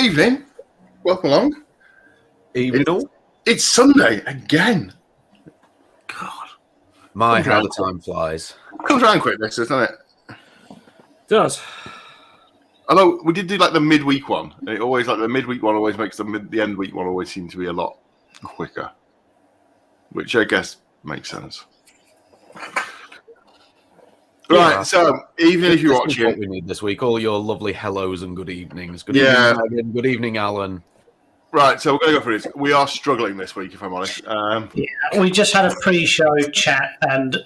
Evening. Welcome along. Evening. It's Sunday again. God. My, how the time flies. Comes around quick, this, doesn't it? It does. Although we did do like the midweek one. And it always, like the midweek one always makes the end week one always seem to be a lot quicker. Which I guess makes sense. Right, so even if you're watching, what we need this week, all your lovely hellos and good evenings. Good Yeah. evening, Megan. Good evening, Alan. right, so we're going to go for this. We are struggling this week, if I'm honest. We just had a pre-show chat, and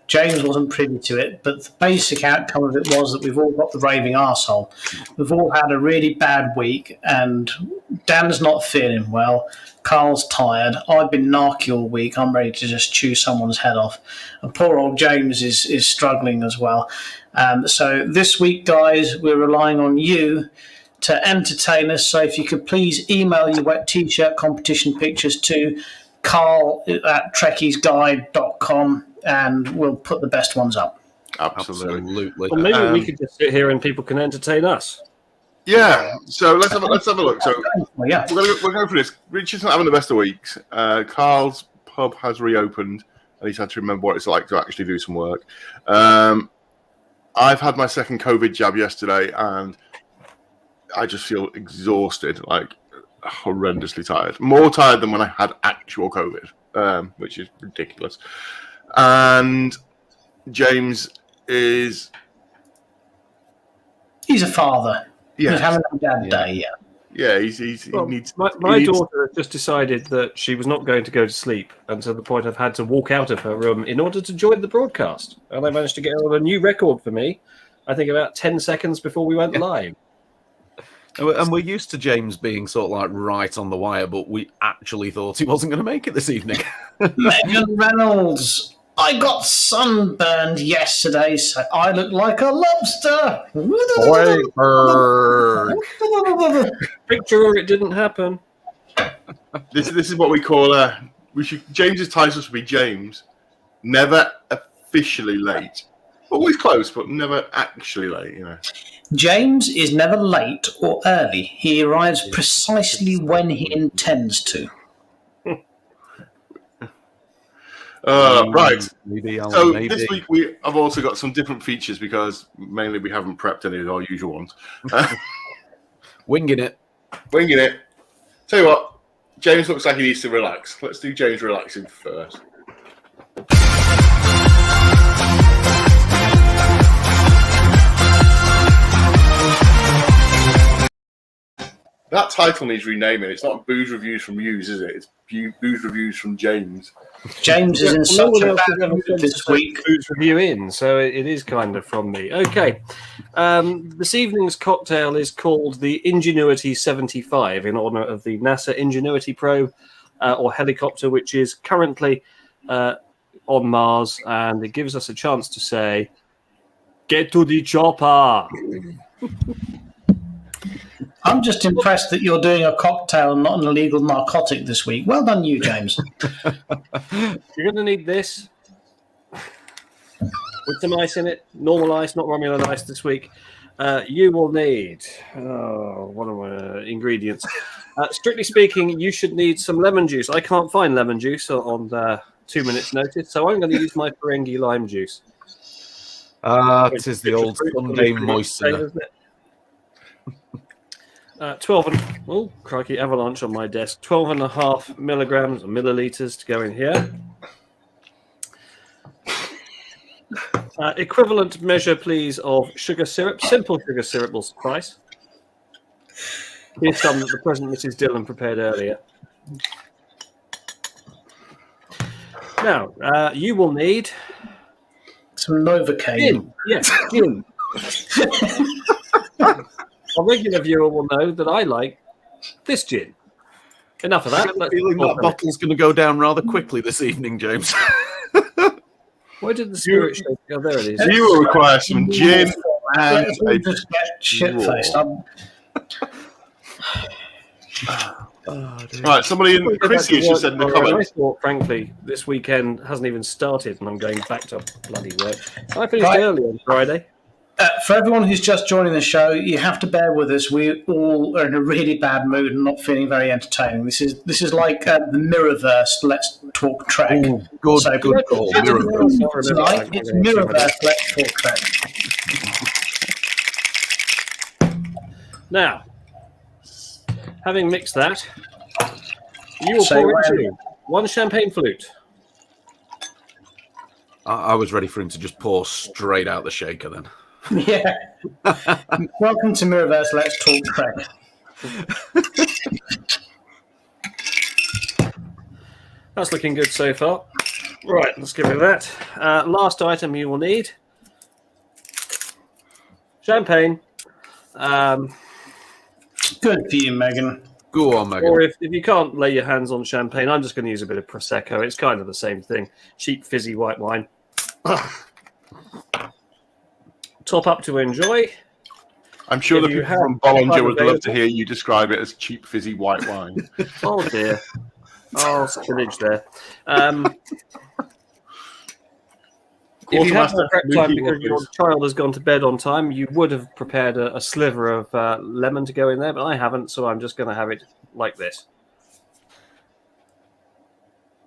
James wasn't privy to it, but the basic outcome of it was that we've all got the raving arsehole. We've all had a really bad week, and Dan's not feeling well. Carl's tired. I've been narky all week. I'm ready to just chew someone's head off. And poor old James is struggling as well. So this week, guys, we're relying on you to entertain us. So if you could please email your wet t-shirt competition pictures to carl@trekkiesguide.com and we'll put the best ones up. Absolutely. Well, maybe we could just sit here and people can entertain us. Yeah, so let's have a look. So Well, yeah. we're going for this. Richard's not having the best of weeks. Carl's pub has reopened, and he's had to remember what it's like to actually do some work. I've had my second COVID jab yesterday, and I just feel exhausted, like horrendously tired. More tired than when I had actual COVID, which is ridiculous. And James is... He's a father. Yeah. He's having a dad day, yeah. Yeah, he needs... My daughter has just decided that she was not going to go to sleep, and to the point I've had to walk out of her room in order to join the broadcast. And I managed to get her on a new record for me, I think about 10 seconds before we went live. And we're used to James being sort of like right on the wire, but we actually thought he wasn't going to make it this evening. Megan Reynolds. I got sunburned yesterday, so I look like a lobster. Picture or it didn't happen. This is what we call James's title should be James, never officially late. Always close, but never actually late, you know. James is never late or early. He arrives precisely when he intends to. Right. Maybe, Alan, So maybe. this week I've also got some different features because mainly we haven't prepped any of our usual ones. Winging it. Winging it. Tell you what, James looks like he needs to relax. Let's do James relaxing first. That title needs renaming. It's not Booze Reviewz from Hughes, is it? It's Booze Reviewz from James. James is in such a bad mood this week. Booze Review in, so it is kind of from me. Okay. This evening's cocktail is called the Ingenuity 75 in honor of the NASA Ingenuity probe or helicopter, which is currently on Mars, and it gives us a chance to say, "Get to the chopper." I'm just impressed that you're doing a cocktail and not an illegal narcotic this week. Well done, you, James. You're going to need this with some ice in it. Normal ice, not Romulan ice this week. You will need, what are my ingredients? Strictly speaking, you should need some lemon juice. I can't find lemon juice on 2 minutes' notice, so I'm going to use my Ferengi lime juice. It is the old Sunday moistener. 12 and oh crikey, avalanche on my desk. 12.5 milligrams or milliliters to go in here. Equivalent measure, please, of sugar syrup. Simple sugar syrup will suffice. Here's some that the present Mrs. Dillon prepared earlier. Now, you will need Some Novocaine. gin. Yes, gin. A regular viewer will know that I like this gin. Enough of that. I have a feeling that bottle's going to go down rather quickly this evening, James. Where did the spirit show? Oh, there it is. You will require some gin and Let's all just get shit-faced. Right, somebody in Chrissy just said in the comments. I thought, frankly, this weekend hasn't even started, and I'm going back to bloody work. I finished early on Friday. For everyone who's just joining the show, you have to bear with us. We all are in a really bad mood and not feeling very entertaining. This is like the Mirrorverse. Let's talk Trek. Ooh, good call. Mirrorverse. Tonight, it's Mirrorverse. Let's talk Trek. Now, having mixed that, you will pour into 1 champagne flute. I was ready for him to just pour straight out the shaker then. Yeah. Welcome to Mirrorverse. Let's talk Trek. That's looking good so far. Right, let's get rid of that. Last item you will need. Champagne. Good for you, Megan. Go on, Megan. Or if you can't lay your hands on champagne, I'm just going to use a bit of Prosecco. It's kind of the same thing. Cheap, fizzy white wine. Top up to enjoy. I'm sure the people from Bollinger would love to hear you describe it as cheap, fizzy white wine. Oh, dear. Oh, spillage there. If you have more prep time because your child has gone to bed on time, you would have prepared a sliver of lemon to go in there, but I haven't, so I'm just going to have it like this.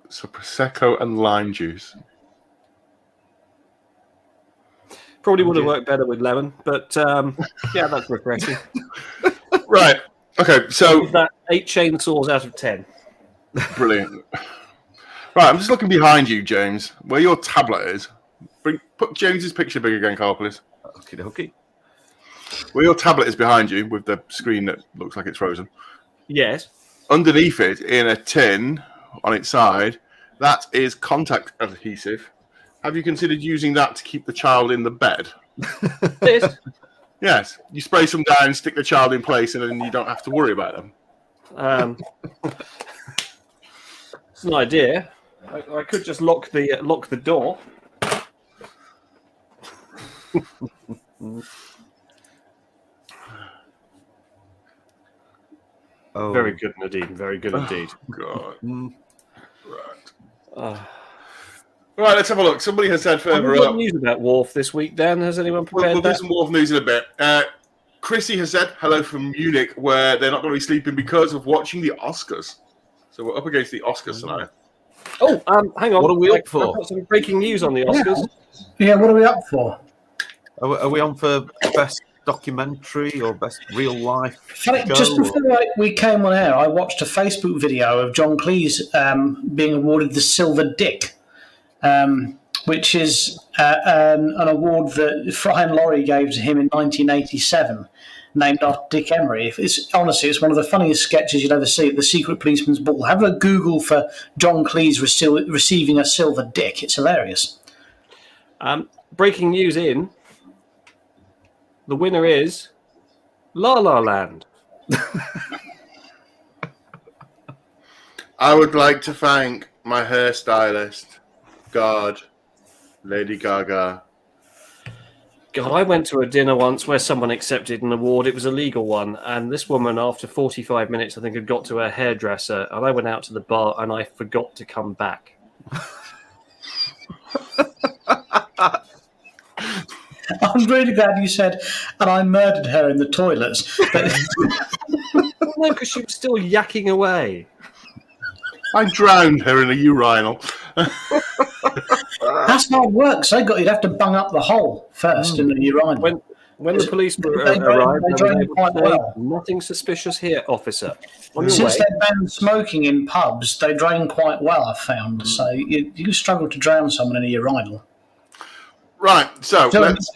So Prosecco and lime juice. Probably would have worked better with lemon, but yeah, that's refreshing. Right. Okay, so... Is that 8 chainsaws out of 10? Brilliant. Right, I'm just looking behind you, James, where your tablet is. Put James's picture big again, Carl, please. Okie dokie. Where your tablet is behind you, with the screen that looks like it's frozen. Yes. Underneath it, in a tin on its side, that is contact adhesive. Have you considered using that to keep the child in the bed? This? Yes. You spray some down, stick the child in place, and then you don't have to worry about them. It's an idea. I could just lock the door. Oh. Very good, Nadine. Very good indeed. God. Right. Right, let's have a look. Somebody has said further What up. news about Worf this week, Dan? Has anyone prepared We'll do that? some Wolf news in a bit. Chrissy has said hello from Munich, where they're not going to be sleeping because of watching the Oscars. So we're up against the Oscars tonight. Oh, hang on. What are we up for? I've got some breaking news on the Oscars. Yeah, what are we up for? Are we on for best documentary or best real life? Just before we came on air, I watched a Facebook video of John Cleese being awarded the Silver Dick, which is an award that Fry and Laurie gave to him in 1987, named after Dick Emery. Honestly, it's one of the funniest sketches you'd ever see at the Secret Policeman's Ball. Have a Google for John Cleese receiving a Silver Dick. It's hilarious. Breaking news in. The winner is La La Land. I would like to thank my hairstylist, God, Lady Gaga. God, I went to a dinner once where someone accepted an award. It was a legal one. And this woman, after 45 minutes, I think, had got to her hairdresser. And I went out to the bar and I forgot to come back. I'm really glad you said, and I murdered her in the toilets. But No, because she was still yakking away. I drowned her in a urinal. that's hard work. So you'd have to bung up the hole first in the urinal. When the police arrived, they were able to say, nothing suspicious here, officer. Since they banned smoking in pubs, they drain quite well, I've found. So you struggle to drown someone in a urinal. Right, so let's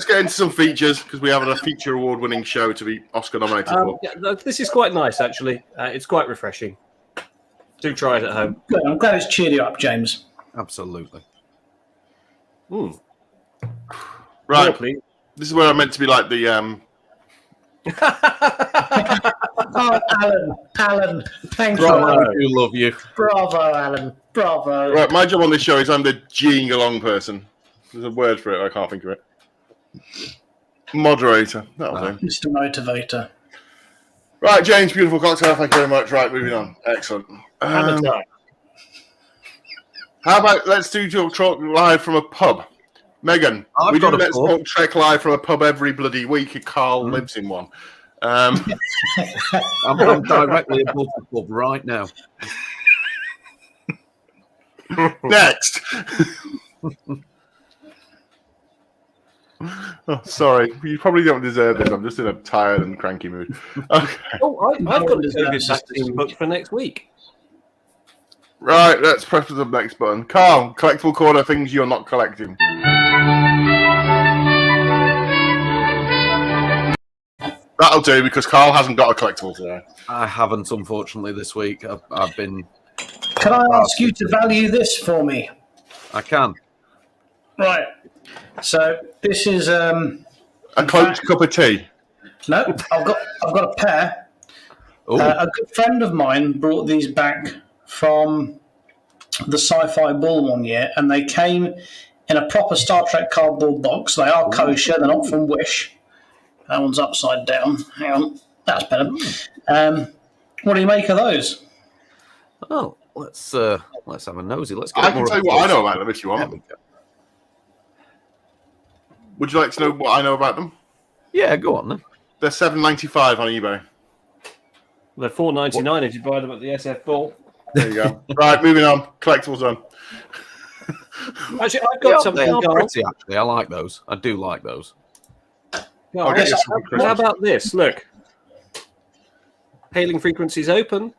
get into some features, because we have a feature award-winning show to be Oscar nominated for. Yeah, this is quite nice, actually. It's quite refreshing. Do try it at home. Good. I'm glad it's cheered you up, James. Absolutely. Mm. Right, More, please. This is where I'm meant to be like the... Oh, Alan, thank you. Bravo, I do love you. Bravo, Alan. Bravo. Right, my job on this show is I'm the G'ing along person. There's a word for it, I can't think of it. Moderator. That'll do. Mr. Motivator. Right, James, beautiful cocktail. Thank you very much. Right, moving on. Excellent. Hammer time. How about let's do talk live from a pub? Megan, I've we do got a Let's pub. Talk Trek live from a pub every bloody week. Carl lives in one. I'm directly above the pub right now. Next. Oh, sorry. You probably don't deserve this. I'm just in a tired and cranky mood. Okay. Oh, I've got a one deserves COVID this vaccine week. booked for next week. Right, let's press the next button. Carl, collectible corner, things you're not collecting. That'll do, because Carl hasn't got a collectible today. I haven't, unfortunately, this week. I've been... Can I ask you to value this for me? I can. Right. So this is A cloaked cup of tea. no. I've got a pair. Oh, A good friend of mine brought these back from the Sci-Fi Ball one year, and they came in a proper Star Trek cardboard box. They are kosher. They're not from Wish. That one's upside down. Hang on, that's better. What do you make of those? oh, let's have a nosy. Let's get I can more tell you of what I this. know about them if you There want. we go. Would you like to know what I know about them? Yeah, go on then. They're $7.95 on eBay. They're $4.99 if you buy them at the SF Ball. There you go. Right, moving on. Collectibles on. Actually, I've got something. They are Carl. pretty, actually. I like those. I do like those. Carl, I'll get you some for how Christmas. about this? Look. Hailing frequencies open.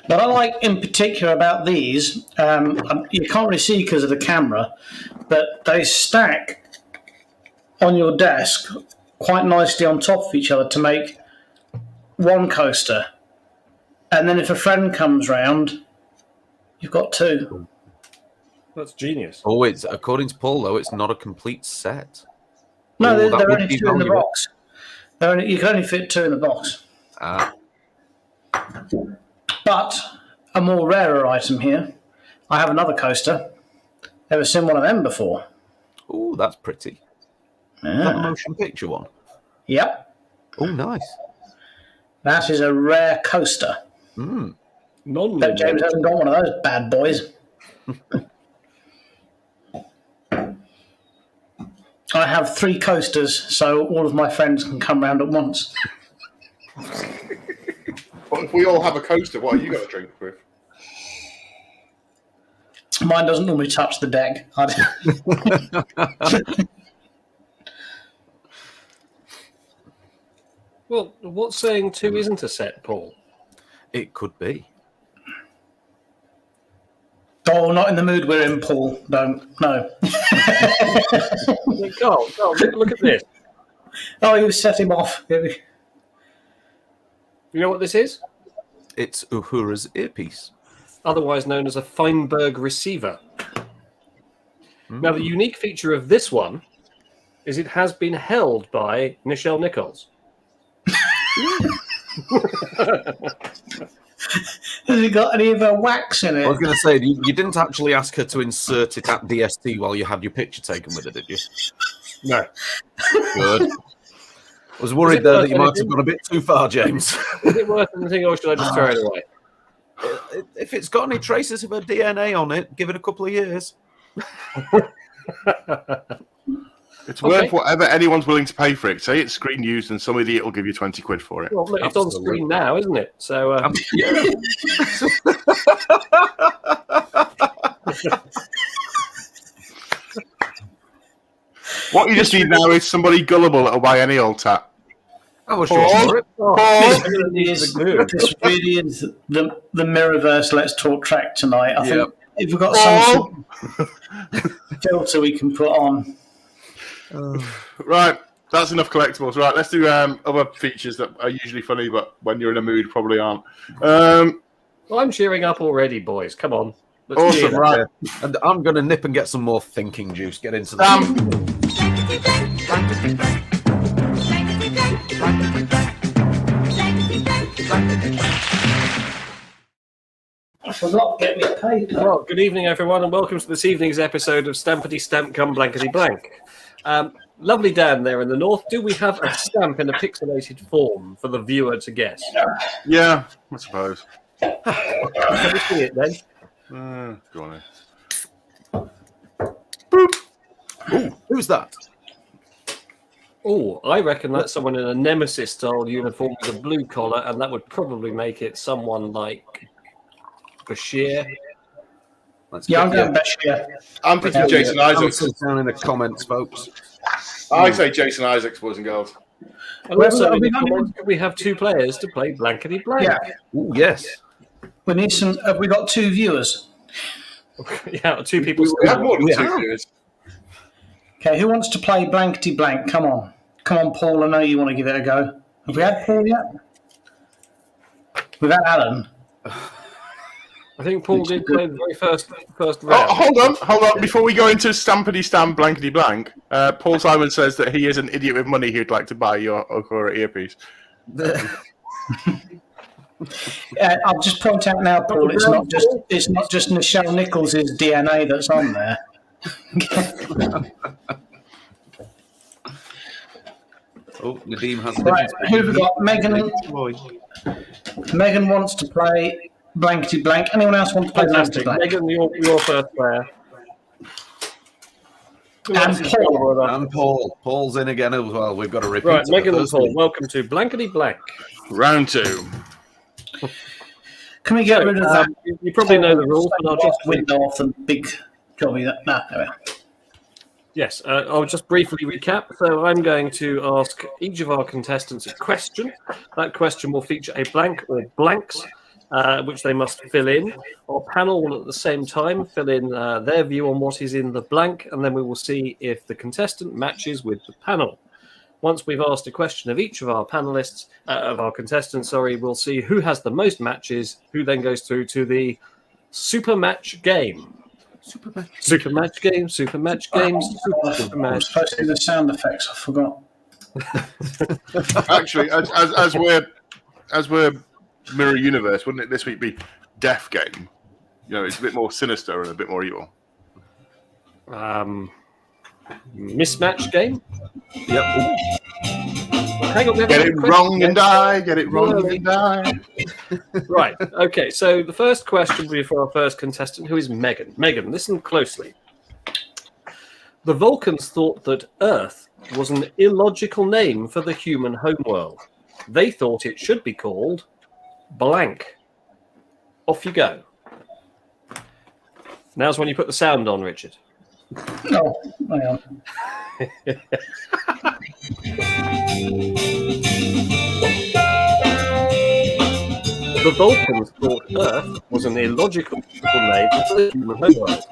What I like in particular about these, you can't really see because of the camera, but they stack on your desk quite nicely on top of each other to make one coaster. And then if a friend comes round, you've got two. That's genius. Oh, it's according to Paul, though, it's not a complete set. No, Oh, that they're would only be two in the valuable. box. You can only fit two in the box. But a more rarer item here. I have another coaster. Never seen one of them before. Oh, that's pretty. Is that a Ah. motion picture one? Yep, Oh, nice. that is a rare coaster. Mm. Bet James hasn't got one of those bad boys. I have 3 coasters, so all of my friends can come round at once. But if we all have a coaster, what are you going to drink with? Mine doesn't normally touch the deck. Well, what's saying 2 isn't a set, Paul? It could be. Oh, not in the mood we're in, Paul. Don't. No. Carl, look at this. Oh, you set him off. You know what this is? It's Uhura's earpiece. Otherwise known as a Feinberg receiver. Now, the unique feature of this one is it has been held by Nichelle Nichols. Has it got any of her wax in I was it? going to say, you didn't actually ask her to insert it at DST while you had your picture taken with it, did you? No. Good. I was worried there that you might have gone a bit too far, James. Is it worth anything or should I just throw it away? If it's got any traces of her DNA on it, give it a couple of years. It's worth whatever anyone's willing to pay for it. Say it's screen used and some idiot will give you 20 quid for it. Well, look, it's on screen now, isn't it? So, What you just need now is somebody gullible that'll buy any old tap. I was sure for it. This really is the Mirrorverse Let's Talk track tonight. I think if we've got some sort of filter we can put on. Right, that's enough collectibles. Right, let's do other features that are usually funny, but when you're in a mood, probably aren't. well, I'm cheering up already, boys. Come on. Let's Awesome, cheer. right. And I'm going to nip and get some more thinking juice. Get into that. I forgot to get me a paper. Well, good evening, everyone, and welcome to this evening's episode of Stampity Stamp Come Blankety Blank. Lovely Dan there in the north. Do we have a stamp in a pixelated form for the viewer to guess? Yeah, I suppose. Can we see it then? Go on then. Boop. Ooh, who's that? Oh, I reckon that's someone in a Nemesis-style uniform with a blue collar, and that would probably make it someone like Bashir. Yeah, I'm going Bashir. I'm putting Jason Isaacs. Answers down in the comments, folks. I say Jason Isaacs, boys and girls. And also, in the comments, we have 2 players to play blankety blank. Yeah. Ooh, yes. We need some. Have we got 2 viewers? Yeah, 2 people. We have more than 2 viewers. Okay, who wants to play blankety blank? Come on, Paul. I know you want to give it a go. Have we had Paul yet? We've had Alan. I think Paul did play the very first round. Oh, hold on. Before we go into Stampity Stamp Blankety Blank, Paul Simon says that he is an idiot with money who'd like to buy your Okura earpiece. I'll just point out now, Paul. It's not just Nichelle Nichols' DNA that's on there. Oh, Nadeem has Right, who have we got? Megan wants to play blankety blank. Anyone else want to play blankety blank? Megan, your first player. And Paul. And Paul. Paul's in again as well. We've got to repeat. Right, Megan and Paul, welcome to Blankety Blank. Round 2. Can we get rid of that? You probably know the rules, but I'll just window off the big jobby. There we are. Yes, I'll just briefly recap. So I'm going to ask each of our contestants a question. That question will feature a blank or blanks, which they must fill in. Our panel will at the same time fill in their view on what is in the blank, and then we will see if the contestant matches with the panel. Once we've asked a question of each of our panelists, of our contestants, we'll see who has the most matches, who then goes through to the super match game. Super match game. I was supposed to do the sound effects. I forgot. Actually, as we're Mirror Universe, wouldn't it this week be Death Game? You know, it's a bit more sinister and a bit more evil. Mismatch game. Yep. Hang on, get it wrong and die. Get it wrong and die. Right. Okay. So the first question will be for our first contestant, who is Megan. Megan, listen closely. The Vulcans thought that Earth was an illogical name for the human homeworld. They thought it should be called blank. Off you go. Now's when you put the sound on, Richard. No, hang on. The Vulcans thought Earth was an illogical name for the human homeworld.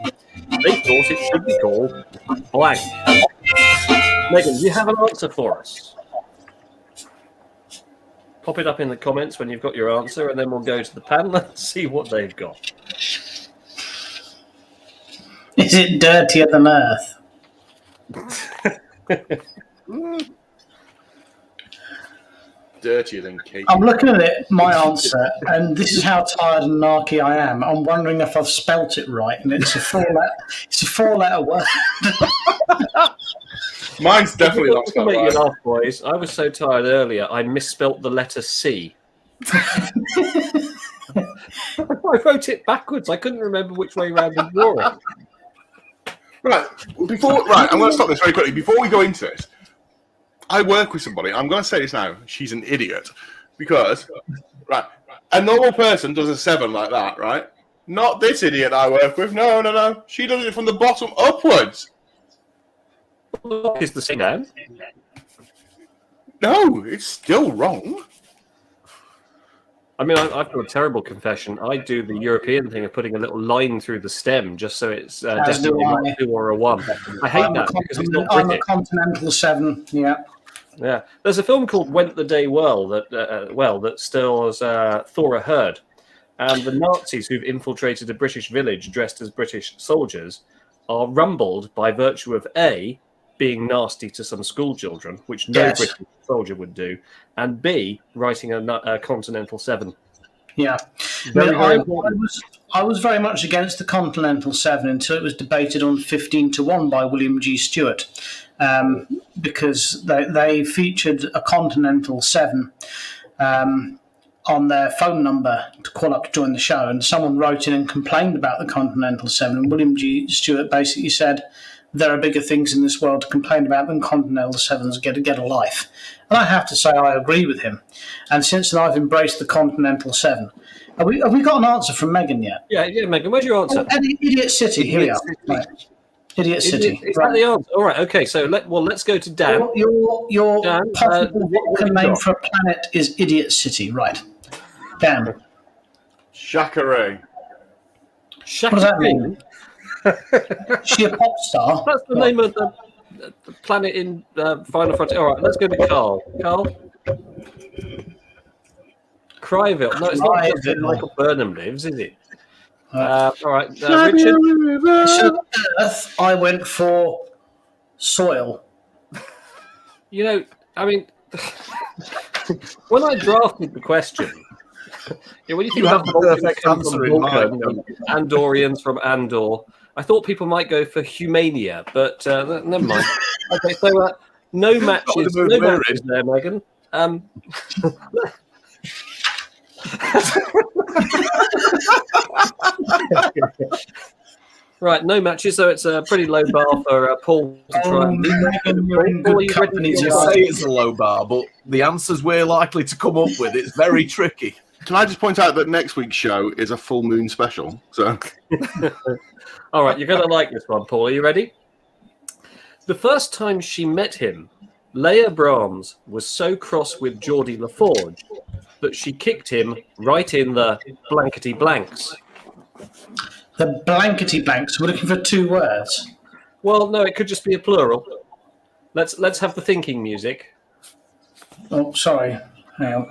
They thought it should be called blank. Megan, do you have an answer for us? Pop it up in the comments when you've got your answer, and then we'll go to the panel and see what they've got. Is it dirtier than Earth? Dirtier than cake. I'm looking at it, my answer, and this is how tired and narky I am. I'm wondering if I've spelt it right, and it's a four-letter word. Mine's definitely not spelled Make right. you laugh, boys. I was so tired earlier, I misspelt the letter C. I wrote it backwards. I couldn't remember which way round to draw it. Right, I'm going to stop this very quickly. Before we go into this, I work with somebody. I'm going to say this now. She's an idiot. Because, right, a normal person does a 7 like that, right? Not this idiot I work with. No. She does it from the bottom upwards. Is the same down? No, it's still wrong. I mean, I've got a terrible confession. I do the European thing of putting a little line through the stem just so it's definitely a 2 or a 1. I hate that because it's not I'm British. a continental 7, yeah. Yeah, there's a film called Went the Day Well that stars Thora Hird, and the Nazis who've infiltrated a British village dressed as British soldiers are rumbled by virtue of A, being nasty to some school children, which no British soldier would do, and B, writing a Continental 7. Yeah. I was very much against the Continental 7 until it was debated on 15-1 by William G. Stewart, because they featured a Continental 7 on their phone number to call up to join the show, and someone wrote in and complained about the Continental 7, and William G. Stewart basically said, there are bigger things in this world to complain about than Continental 7s get a life. And I have to say I agree with him. And since then I've embraced the Continental 7. Have we got an answer from Megan yet? Yeah, Megan, where's your answer? Idiot City, here we are. Right. Idiot City. Is that the answer? All right, okay, so let's go to Dan. Your Dan, possible what have you name got? for a planet is Idiot City, right. Dan. Shakaray. What does that mean? Is she a pop star? That's the name of the planet in Final Frontier. All right, let's go to Carl. Carl? Cryville. No, it's not just where Michael Burnham lives, is it? All right, Richard? So Earth, I went for soil. You know, I mean, when I drafted the question, when you think have about the Vulcans perfect come answer from in Vulcan mind. and Andorians from Andor, I thought people might go for Humania, but never mind. Okay, so no matches there, Megan. Right, no matches, so it's a pretty low bar for Paul to try. Megan, you're in Paul, are good you company. ready? You say it's a low bar, but the answers we're likely to come up with, it's very tricky. Can I just point out that next week's show is a full moon special? So, All right, you're going to like this one, Paul. Are you ready? The first time she met him, Leia Brahms was so cross with Geordie LaForge that she kicked him right in the blankety blanks. The blankety blanks. We're looking for 2 words. Well, no, it could just be a plural. Let's have the thinking music. Oh, sorry. Hang on.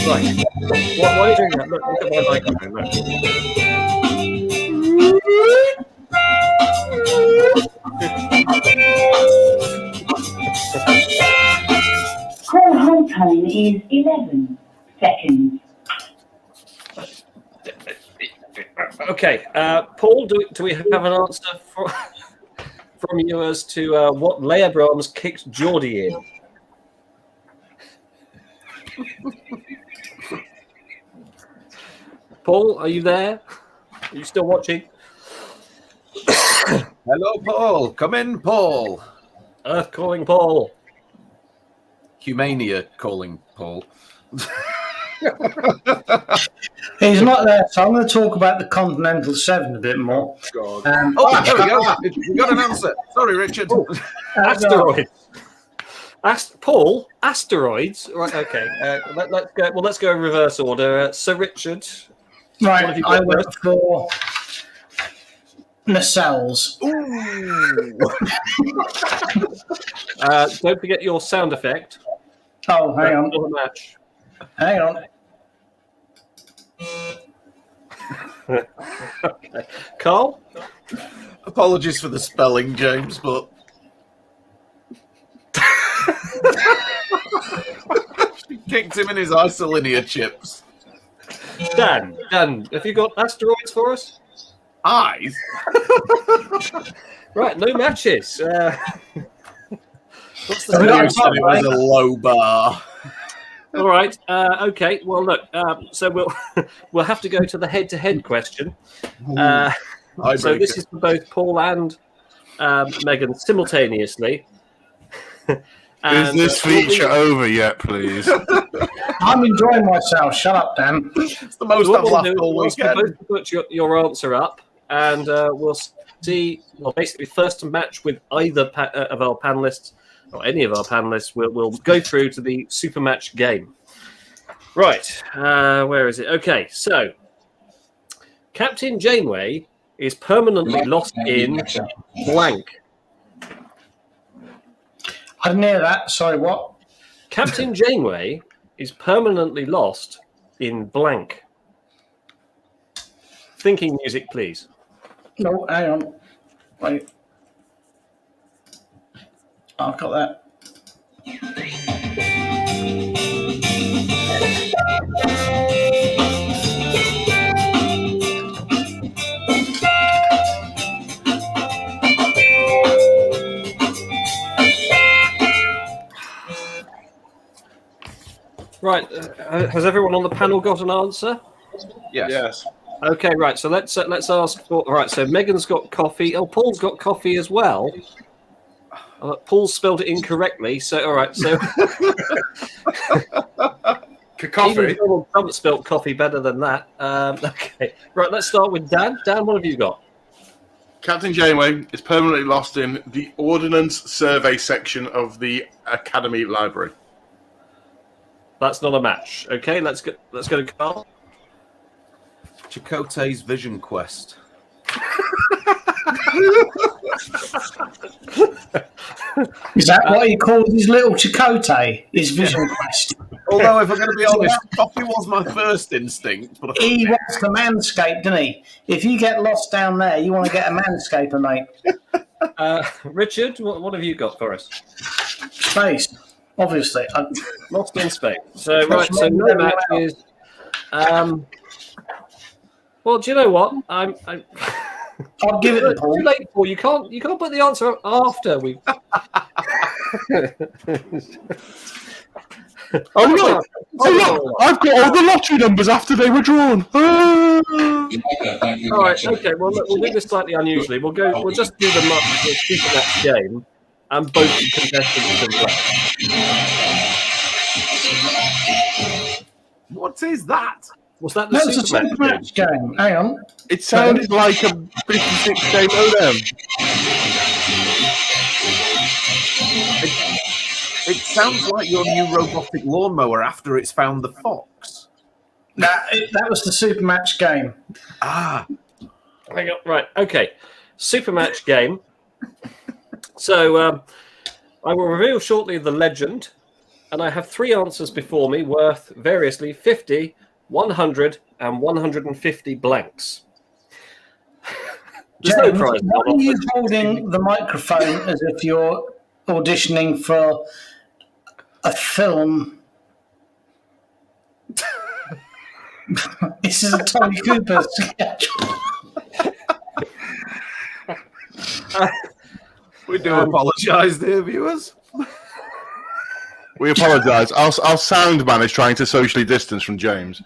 Right. Why are you doing that? Look at my microphone. Call hold time is 11 seconds. Okay, Paul, do we have an answer from you as to what Leia Brahms kicked Geordie in? Paul, are you there? Are you still watching? Hello, Paul. Come in, Paul. Earth calling Paul. Humania calling Paul. He's not there, so I'm going to talk about the Continental 7 a bit more. Oh, there we go. We got an answer. Sorry, Richard. Asteroids. Paul, asteroids. Right. Okay. Let's go. Well, let's go in reverse order. Sir Richard. What have Right, you I got went first? for nacelles. Don't forget your sound effect. Oh, hang on. For the match. Hang on. Okay. Carl. Apologies for the spelling, James, but she kicked him in his isolinear chips. Dan, have you got asteroids for us? Eyes? Right, no matches. What's the Right. Said it was a low bar. All right. Okay. Well, look. So we'll have to go to the head-to-head question. So this is for both Paul and Megan simultaneously. Is this feature over yet, please? I'm enjoying myself. Shut up, Dan. It's the most What I've we'll laughed do all is we'll weekend. both put your answer up, and we'll see. Well, basically, first to match with either of our panelists or any of our panelists, we'll go through to the super match game. Right. Where is it? Okay. So, Captain Janeway is permanently lost in blank. I didn't hear that. Sorry, what? Captain Janeway is permanently lost in blank. Thinking music, please. No, hang on. Wait. I've got that. Right. Has everyone on the panel got an answer? Yes. Okay, right. So let's ask for. All right. So Megan's got coffee. Oh, Paul's got coffee as well. Paul spelled it incorrectly. So all right. So Coffee. even Donald Trump spelled coffee better than that. Okay. Right. Let's start with Dan. Dan, what have you got? Captain Janeway is permanently lost in the Ordnance Survey section of the Academy Library. That's not a match. Okay. Let's go to Carl. Chakotay's Vision Quest. Is that what he called his little Chakotay? His Vision Quest? Although, if I'm going to be honest, coffee was my first instinct. But He wants to manscape, doesn't he? If you get lost down there, you want to get a manscaper, mate. Richard, what have you got for us? Space, obviously. Lost in space. So right. So no match is. Well, do you know what? I'll give it to Too Paul. late, Paul. You can't put the answer up after we. Oh look! I've got all the lottery numbers after they were drawn. All right. Okay. Well, look, we'll do this slightly unusually. We'll just do the super match game, and both the contestants can play. what is that? Was that the That's a super super match game? match game. Hang on. It sounded like a 56-game modem. It sounds like your new robotic lawnmower after it's found the fox. That was the super match game. Ah, Hang on. Right. Okay. Super match game. So I will reveal shortly the legend, and I have 3 answers before me worth variously 50, 100, and 150 blanks. There's no James, prize. why are you holding the microphone as if you're auditioning for a film? This is a Tommy Cooper sketch. we do apologise, dear viewers. We apologise. Our sound man is trying to socially distance from James.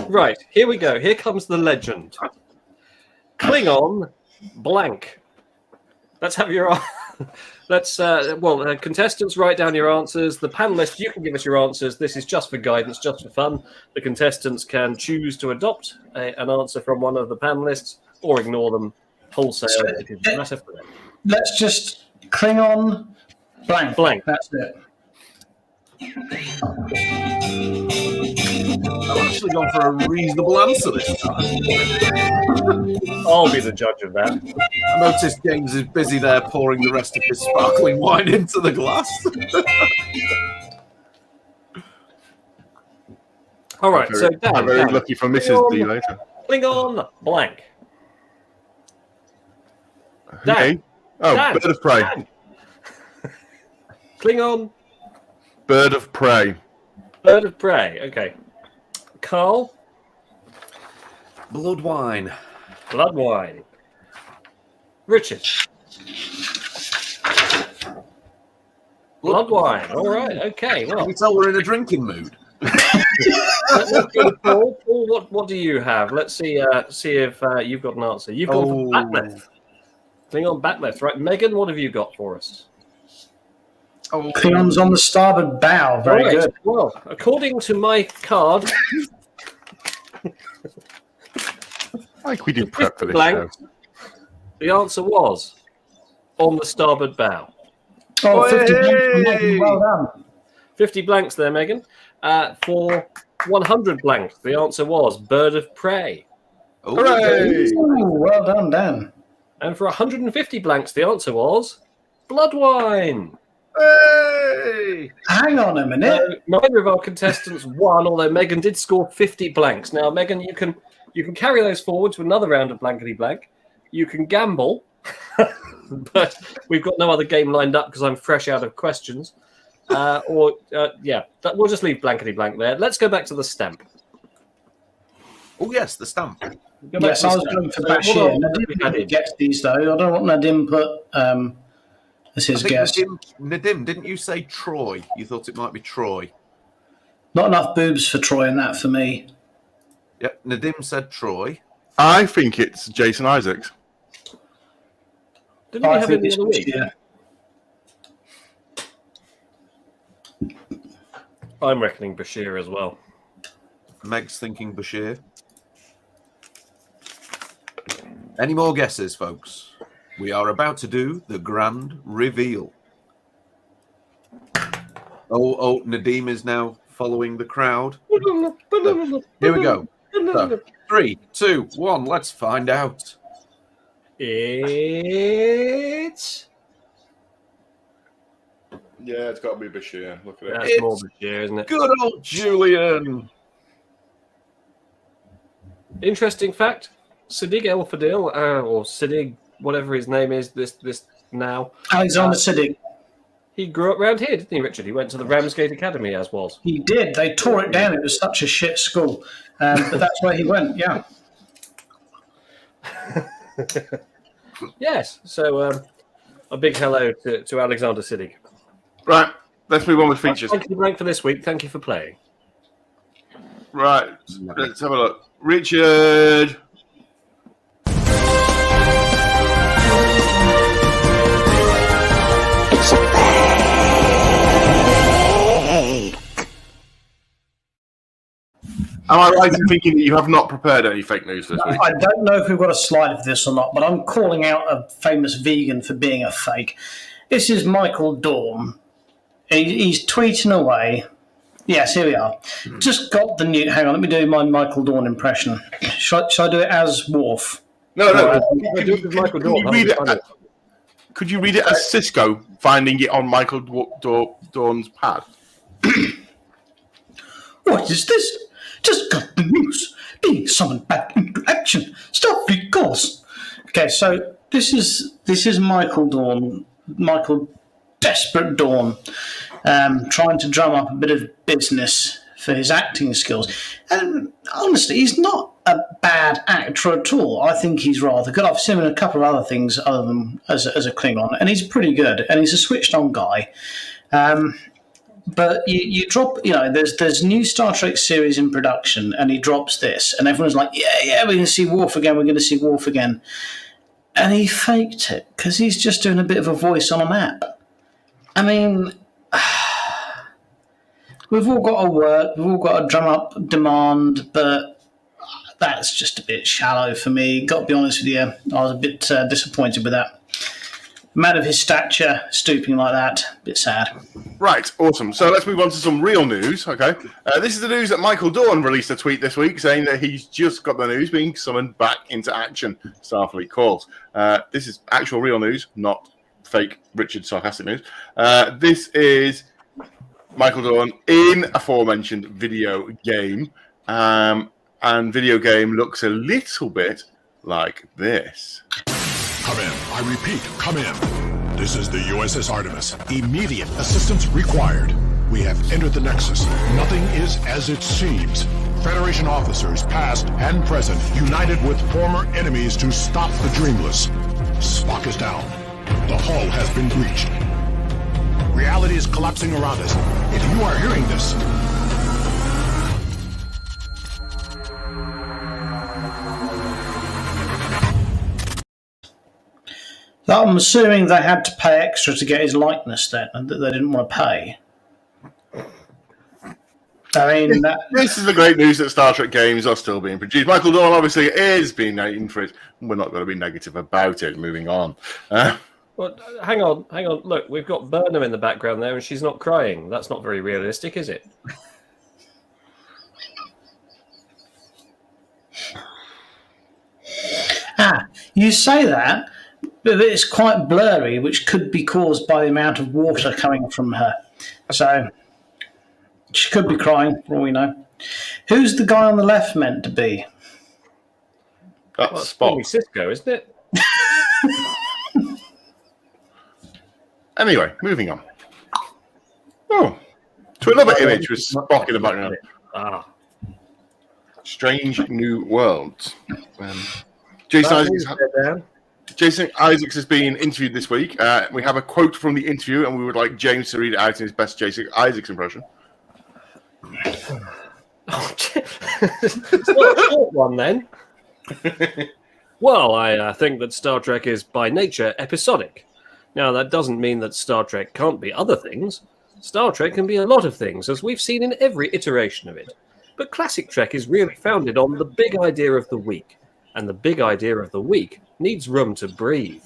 Right, here we go. Here comes the legend. Klingon blank. Let's have your. Contestants, write down your answers. The panelists, you can give us your answers. This is just for guidance, just for fun. The contestants can choose to adopt an answer from one of the panelists or ignore them wholesale. It is matter for them. Let's just Klingon blank. Blank. That's it. I've actually gone for a reasonable answer this time. I'll be the judge of that. I noticed James is busy there pouring the rest of his sparkling wine into the glass. All right, so Dan, very Dan, lucky for Mrs. D later. Klingon blank. Okay. Oh, Dan, bird of prey. Dan. Klingon Bird of prey. bird of prey. Okay. Carl, Blood wine. blood wine. Richard, blood wine. All right. Okay. Can Well, we tell we're in a drinking mood? let's go to Paul. Paul, what do you have? Let's see. See if you've got an answer. You've gone for back left. Klingon back left. Right. Megan, what have you got for us? Oh, Klingons on the starboard bow. Very All right. good. Well, according to my card, Like we did prep for this blank. show. The answer was on the starboard bow. Oh, 50 Hey! points for Megan. Well done. 50 blanks there, Megan. For 100 blanks, the answer was bird of prey. Hooray! Ooh, well done, Dan. And for 150 blanks, the answer was blood wine. Hey! Hang on a minute. Neither of our contestants won, although Megan did score 50 blanks. Now, Megan, you can carry those forward to another round of blankety blank. You can gamble, but we've got no other game lined up because I'm fresh out of questions. We'll just leave blankety blank there. Let's go back to the stamp. Oh, yes, the stamp. Go back Yes, to the I was stamp. going for So what Bashir. else have we had Nadim in? gets these, though. I don't want Nadim put as his guess. Nadim, didn't you say Troy? You thought it might be Troy. Not enough boobs for Troy in that for me. Yep, Nadim said Troy. I think it's Jason Isaacs. Didn't we have it the other week? Yeah. I'm reckoning Bashir as well. Meg's thinking Bashir. Any more guesses, folks? We are about to do the grand reveal. Oh, Nadim is now following the crowd. So, here we go. So, 3, 2, 1, let's find out. It's... Yeah, it's got to be Bashir. Look at it. That's more Bashir, isn't it? Good old Julian. Interesting fact, Siddiq El Fadil, or Siddiq, whatever his name is, this now. Alexander Siddiq. He grew up around here, didn't he, Richard? He went to the Ramsgate Academy, as was. He did. They tore it down. It was such a shit school. But that's where he went, yeah. Yes, so a big hello to Alexander Siddiq. Right, let's move on with features. Thank you, Frank, for this week. Thank you for playing. Right, let's have a look. Richard. Am I right in thinking that you have not prepared any fake news this week? I don't know if we've got a slide of this or not, but I'm calling out a famous vegan for being a fake. This is Michael Dawn. He's tweeting away. Yes, here we are. Just got the new... Hang on, let me do my Michael Dawn impression. Shall I do it as Worf? No. Could you read it as Cisco finding it on Michael Dawn's pad? What is this? Just got the news. Being summoned back into action. Starfleet calls. Okay, so this is Michael Dawn. Michael Desperate Dawn. Trying to drum up a bit of business for his acting skills. And honestly, he's not a bad actor at all. I think he's rather good. I've seen him in a couple of other things other than as a Klingon, and he's pretty good. And he's a switched-on guy. But you drop, there's new Star Trek series in production, and he drops this, and everyone's like, yeah, we're going to see Worf again. And he faked it, because he's just doing a bit of a voice on a map. I mean, we've all got to work, we've all got to drum up demand, but that's just a bit shallow for me. Got to be honest with you, I was a bit disappointed with that. Man of his stature, stooping like that, a bit sad. Right, awesome. So let's move on to some real news, okay? This is the news that Michael Dawn released a tweet this week saying that he's just got the news being summoned back into action. Starfleet calls. This is actual real news, not fake Richard sarcastic news. This is Michael Dawn in aforementioned video game. And video game looks a little bit like this. Come in. I repeat, come in. This is the USS Artemis. Immediate assistance required. We have entered the Nexus. Nothing is as it seems. Federation officers, past and present, united with former enemies to stop the Dreamless. Spock is down. The hull has been breached. Reality is collapsing around us. If you are hearing this, I'm assuming they had to pay extra to get his likeness then, and that they didn't want to pay. I mean, this is the great news that Star Trek games are still being produced. Michael Dawn obviously is being named for it. We're not going to be negative about it. Moving on. Well, hang on. Look, we've got Burnham in the background there, and she's not crying. That's not very realistic, is it? You say that, but it's quite blurry, which could be caused by the amount of water coming from her. So she could be crying, for all we know. Who's the guy on the left meant to be? That's probably Spock. Cisco, isn't it? Anyway, moving on. Oh, to another image with Spock in the background. Strange New Worlds. Jason Isaacs has been interviewed this week. We have a quote from the interview, and we would like James to read it out in his best Jason Isaacs impression. It's not a short one then. Well, I think that Star Trek is by nature episodic. Now, that doesn't mean that Star Trek can't be other things. Star Trek can be a lot of things, as we've seen in every iteration of it. But classic Trek is really founded on the big idea of the week, and the big idea of the week needs room to breathe.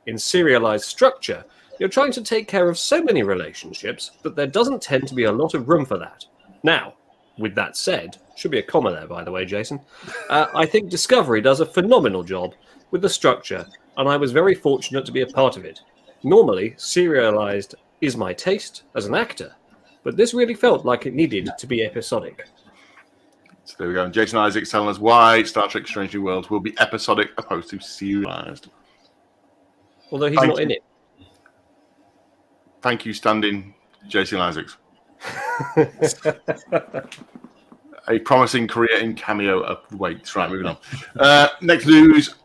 In serialized structure, you're trying to take care of so many relationships that there doesn't tend to be a lot of room for that. Now, with that said, should be a comma there, by the way, Jason, I think Discovery does a phenomenal job with the structure, and I was very fortunate to be a part of it. Normally, serialized is my taste as an actor, but this really felt like it needed to be episodic. So there we go. Jason Isaacs telling us why Star Trek Strange New Worlds will be episodic opposed to serialized. Although he's not in it. Thank you, standing Jason Isaacs. A promising career in cameo awaits. Right, moving on. Next news.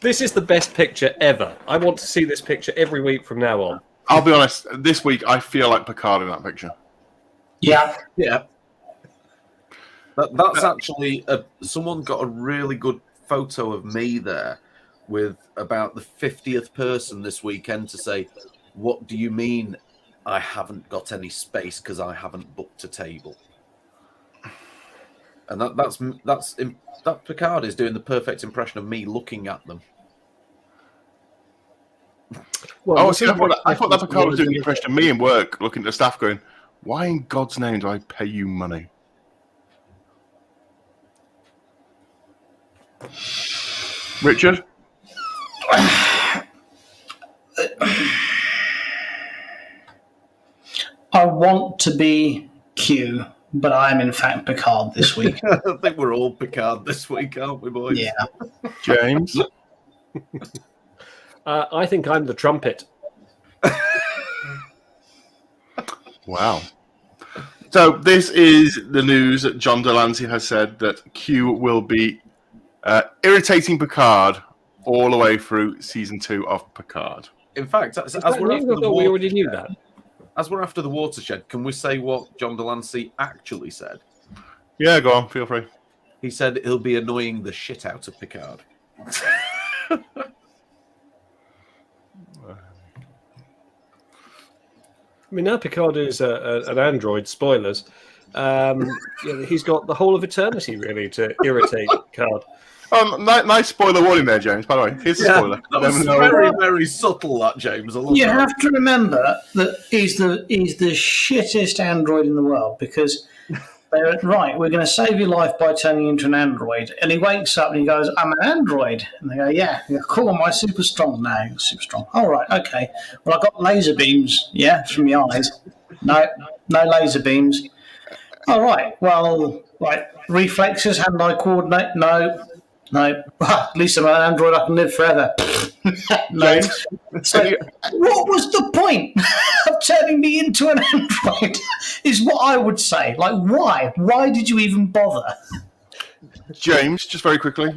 This is the best picture ever. I want to see this picture every week from now on. I'll be honest, this week I feel like Picard in that picture. Yeah. Yeah. That's actually... someone got a really good photo of me there with about the 50th person this weekend to say, what do you mean I haven't got any space because I haven't booked a table? And that Picard is doing the perfect impression of me looking at them. Well, See, I thought that Picard was doing the impression of me in work, looking at the staff going, why in God's name do I pay you money? Richard? I want to be Q, but I'm in fact Picard this week. I think we're all Picard this week, aren't we, boys? Yeah. James? I think I'm the trumpet. Wow. So this is the news that John Delancey has said that Q will be irritating Picard all the way through season 2 of Picard. In fact, as we're after the we already knew that. As we're after the watershed, can we say what John Delancey actually said? Yeah, go on, feel free. He said he'll be annoying the shit out of Picard. I mean, now Picard is an android, spoilers. He's got the whole of eternity, really, to irritate Picard. Nice spoiler warning there, James, by the way. Here's a spoiler. That was very, very subtle, that, James. You have to remember that he's the shittest android in the world because they're right, we're going to save your life by turning you into an android. And he wakes up and he goes, I'm an android. And they go, yeah. Cool, am I super strong? No, you're super strong. All right, okay. Well, I've got laser beams, from your eyes. No laser beams. All right, well, reflexes, hand-eye coordinate? No. At least I'm an android, I can live forever. No. So, what was the point of turning me into an android? Is what I would say. Why? Why did you even bother? James, just very quickly,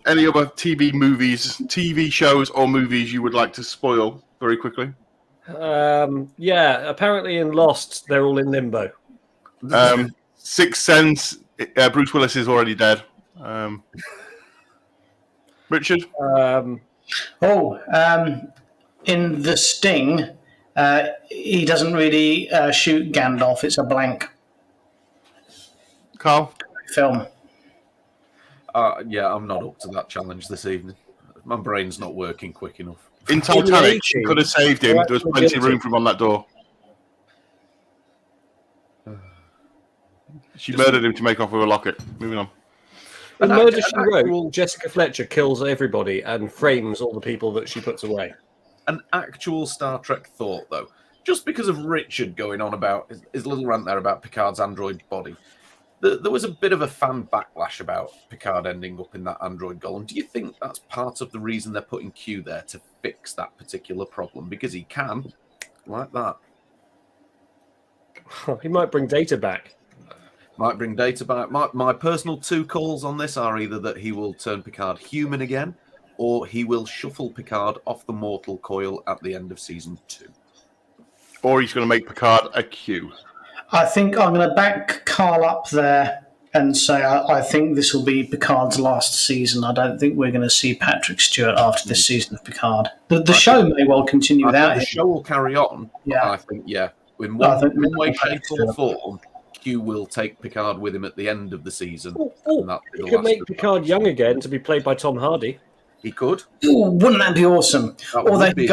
any other TV shows or movies you would like to spoil very quickly? Apparently in Lost, they're all in limbo. Sixth Sense, Bruce Willis is already dead. Richard? In The Sting, he doesn't really shoot Gandalf. It's a blank Carl? film. I'm not up to that challenge this evening. My brain's not working quick enough. In Titanic, she could have saved him. There was plenty of room for him on that door. She murdered him to make off with a locket. Moving on. In Murder, She Wrote, Jessica Fletcher kills everybody and frames all the people that she puts away. An actual Star Trek thought, though. Just because of Richard going on about his little rant there about Picard's android body, there was a bit of a fan backlash about Picard ending up in that android golem. Do you think that's part of the reason they're putting Q there to fix that particular problem? Because he can, like that. He might bring Data back. Might bring Data back. My personal 2 calls on this are either that he will turn Picard human again, or he will shuffle Picard off the mortal coil at the end of season 2. or he's going to make Picard a Q. I think I'm going to back Carl up there and say I think this will be Picard's last season. I don't think we're going to see Patrick Stewart after this season of Picard. The show may well continue without him. The show will carry on. Yeah. I think, in one way, shape, or form, Q will take Picard with him at the end of the season. He could make Picard young again to be played by Tom Hardy. He could. Ooh, wouldn't that be awesome? Or they could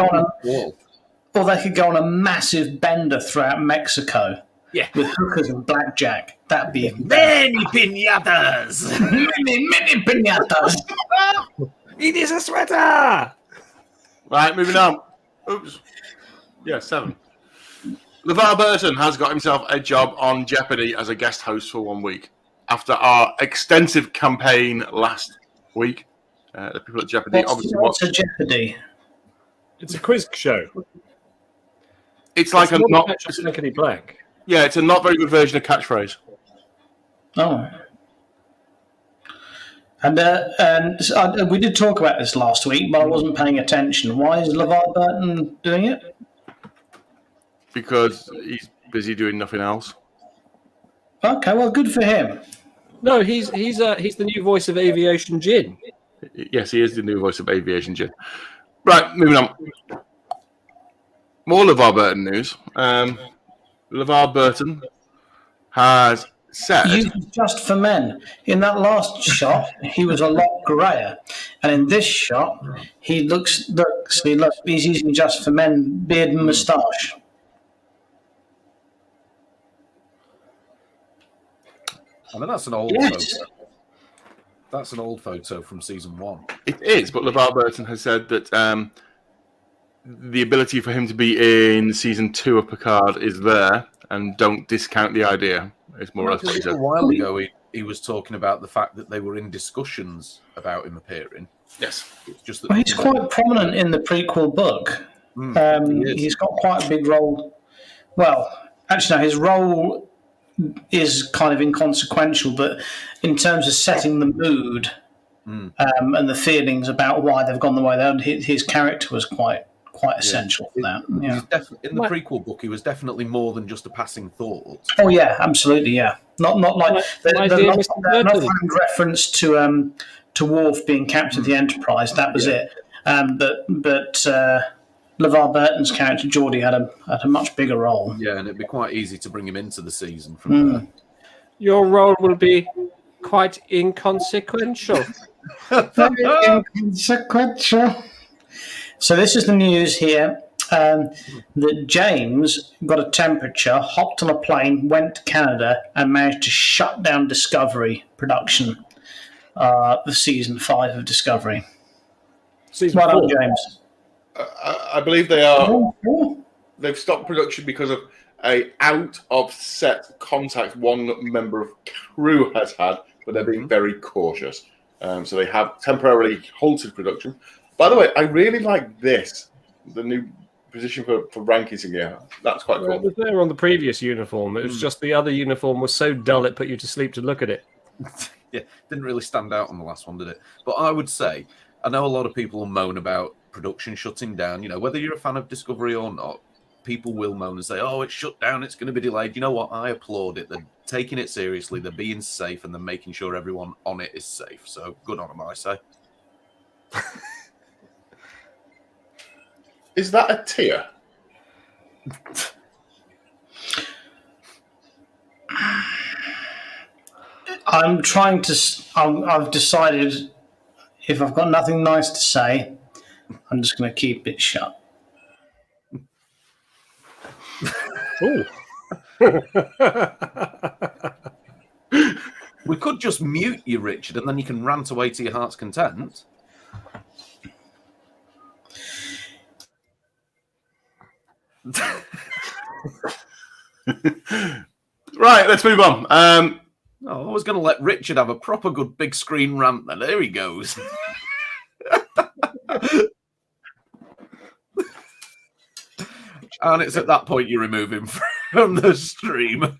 go on a massive bender throughout Mexico. Yeah. With hookers and blackjack. That'd be Many piñatas! many piñatas. It is a sweater! Right, moving on. Oops. Yeah, 7. LeVar Burton has got himself a job on Jeopardy as a guest host for 1 week. After our extensive campaign last week, the people at Jeopardy obviously What's a Jeopardy? It's a quiz show. It's like a not black. Yeah, it's a not very good version of Catchphrase. Oh. And we did talk about this last week, but I wasn't paying attention. Why is LeVar Burton doing it? Because he's busy doing nothing else. Okay, well, good for him. No, he's the new voice of Aviation Gin. Yes, he is the new voice of Aviation Gin. Right, moving on. More LeVar Burton news. LeVar Burton has said... Used just for men. In that last shot, he was a lot greyer. And in this shot, he's using just for men, beard and moustache. I mean, that's an old photo. That's an old photo from season 1. It is, but LeVar Burton has said that the ability for him to be in season 2 of Picard is there, and don't discount the idea. It's more or less what he said. A while ago, he was talking about the fact that they were in discussions about him appearing. Yes. It's just that He's quite prominent in the prequel book. He's got quite a big role. Well, actually, no, his role is kind of inconsequential, but in terms of setting the mood and the feelings about why they've gone the way they are, his character was quite essential for that. Yeah. In the prequel book, he was definitely more than just a passing thought. Oh yeah, absolutely, yeah. Not like the not reference to Worf being captain of the Enterprise. That was it. But LeVar Burton's character Geordie had a much bigger role. Yeah, and it'd be quite easy to bring him into the season from there. Your role will be quite inconsequential. Very inconsequential. So this is the news here that James got a temperature, hopped on a plane, went to Canada, and managed to shut down Discovery production of season 5 of Discovery. Season well 4. done, James. I believe they are. They've stopped production because of a out of set contact one member of crew has had, but they're being very cautious. So they have temporarily halted production. By the way, I really like this, the new position for rankings in here. That's quite cool. It was there on the previous uniform. It was just the other uniform was so dull it put you to sleep to look at it. Yeah, didn't really stand out on the last one, did it? But I would say, I know a lot of people will moan about production shutting down. You know, whether you're a fan of Discovery or not, people will moan and say, oh, it's shut down, it's going to be delayed. You know what? I applaud it. They're taking it seriously. They're being safe, and they're making sure everyone on it is safe. So good on them, I say. Is that a tear? I'm trying to. I've decided if I've got nothing nice to say, I'm just going to keep it shut. Ooh. We could just mute you, Richard, and then you can rant away to your heart's content. Right, let's move on. I was going to let Richard have a proper good big screen rant then. There he goes. And it's at that point you remove him from the stream.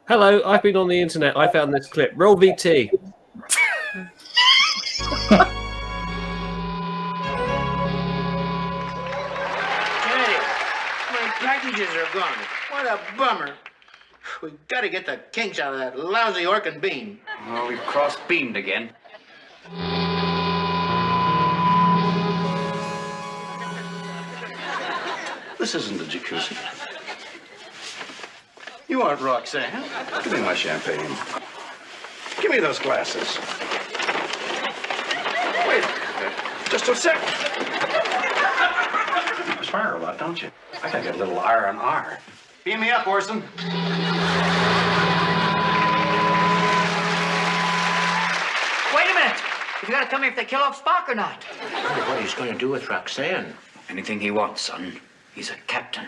Hello, I've been on the internet. I found this clip. Roll VT. Hey, my packages are gone. What a bummer. We've got to get the kinks out of that lousy Orkin bean. Oh, we've cross-beamed again. This isn't a jacuzzi. You aren't Roxanne. Give me my champagne. Give me those glasses. Wait, just a sec. You perspire a lot, don't you? I think a little R&R. Beam me up, Orson. Wait a minute! You gotta tell me if they kill off Spock or not. What he's going to do with Roxanne? Anything he wants, son. He's a captain.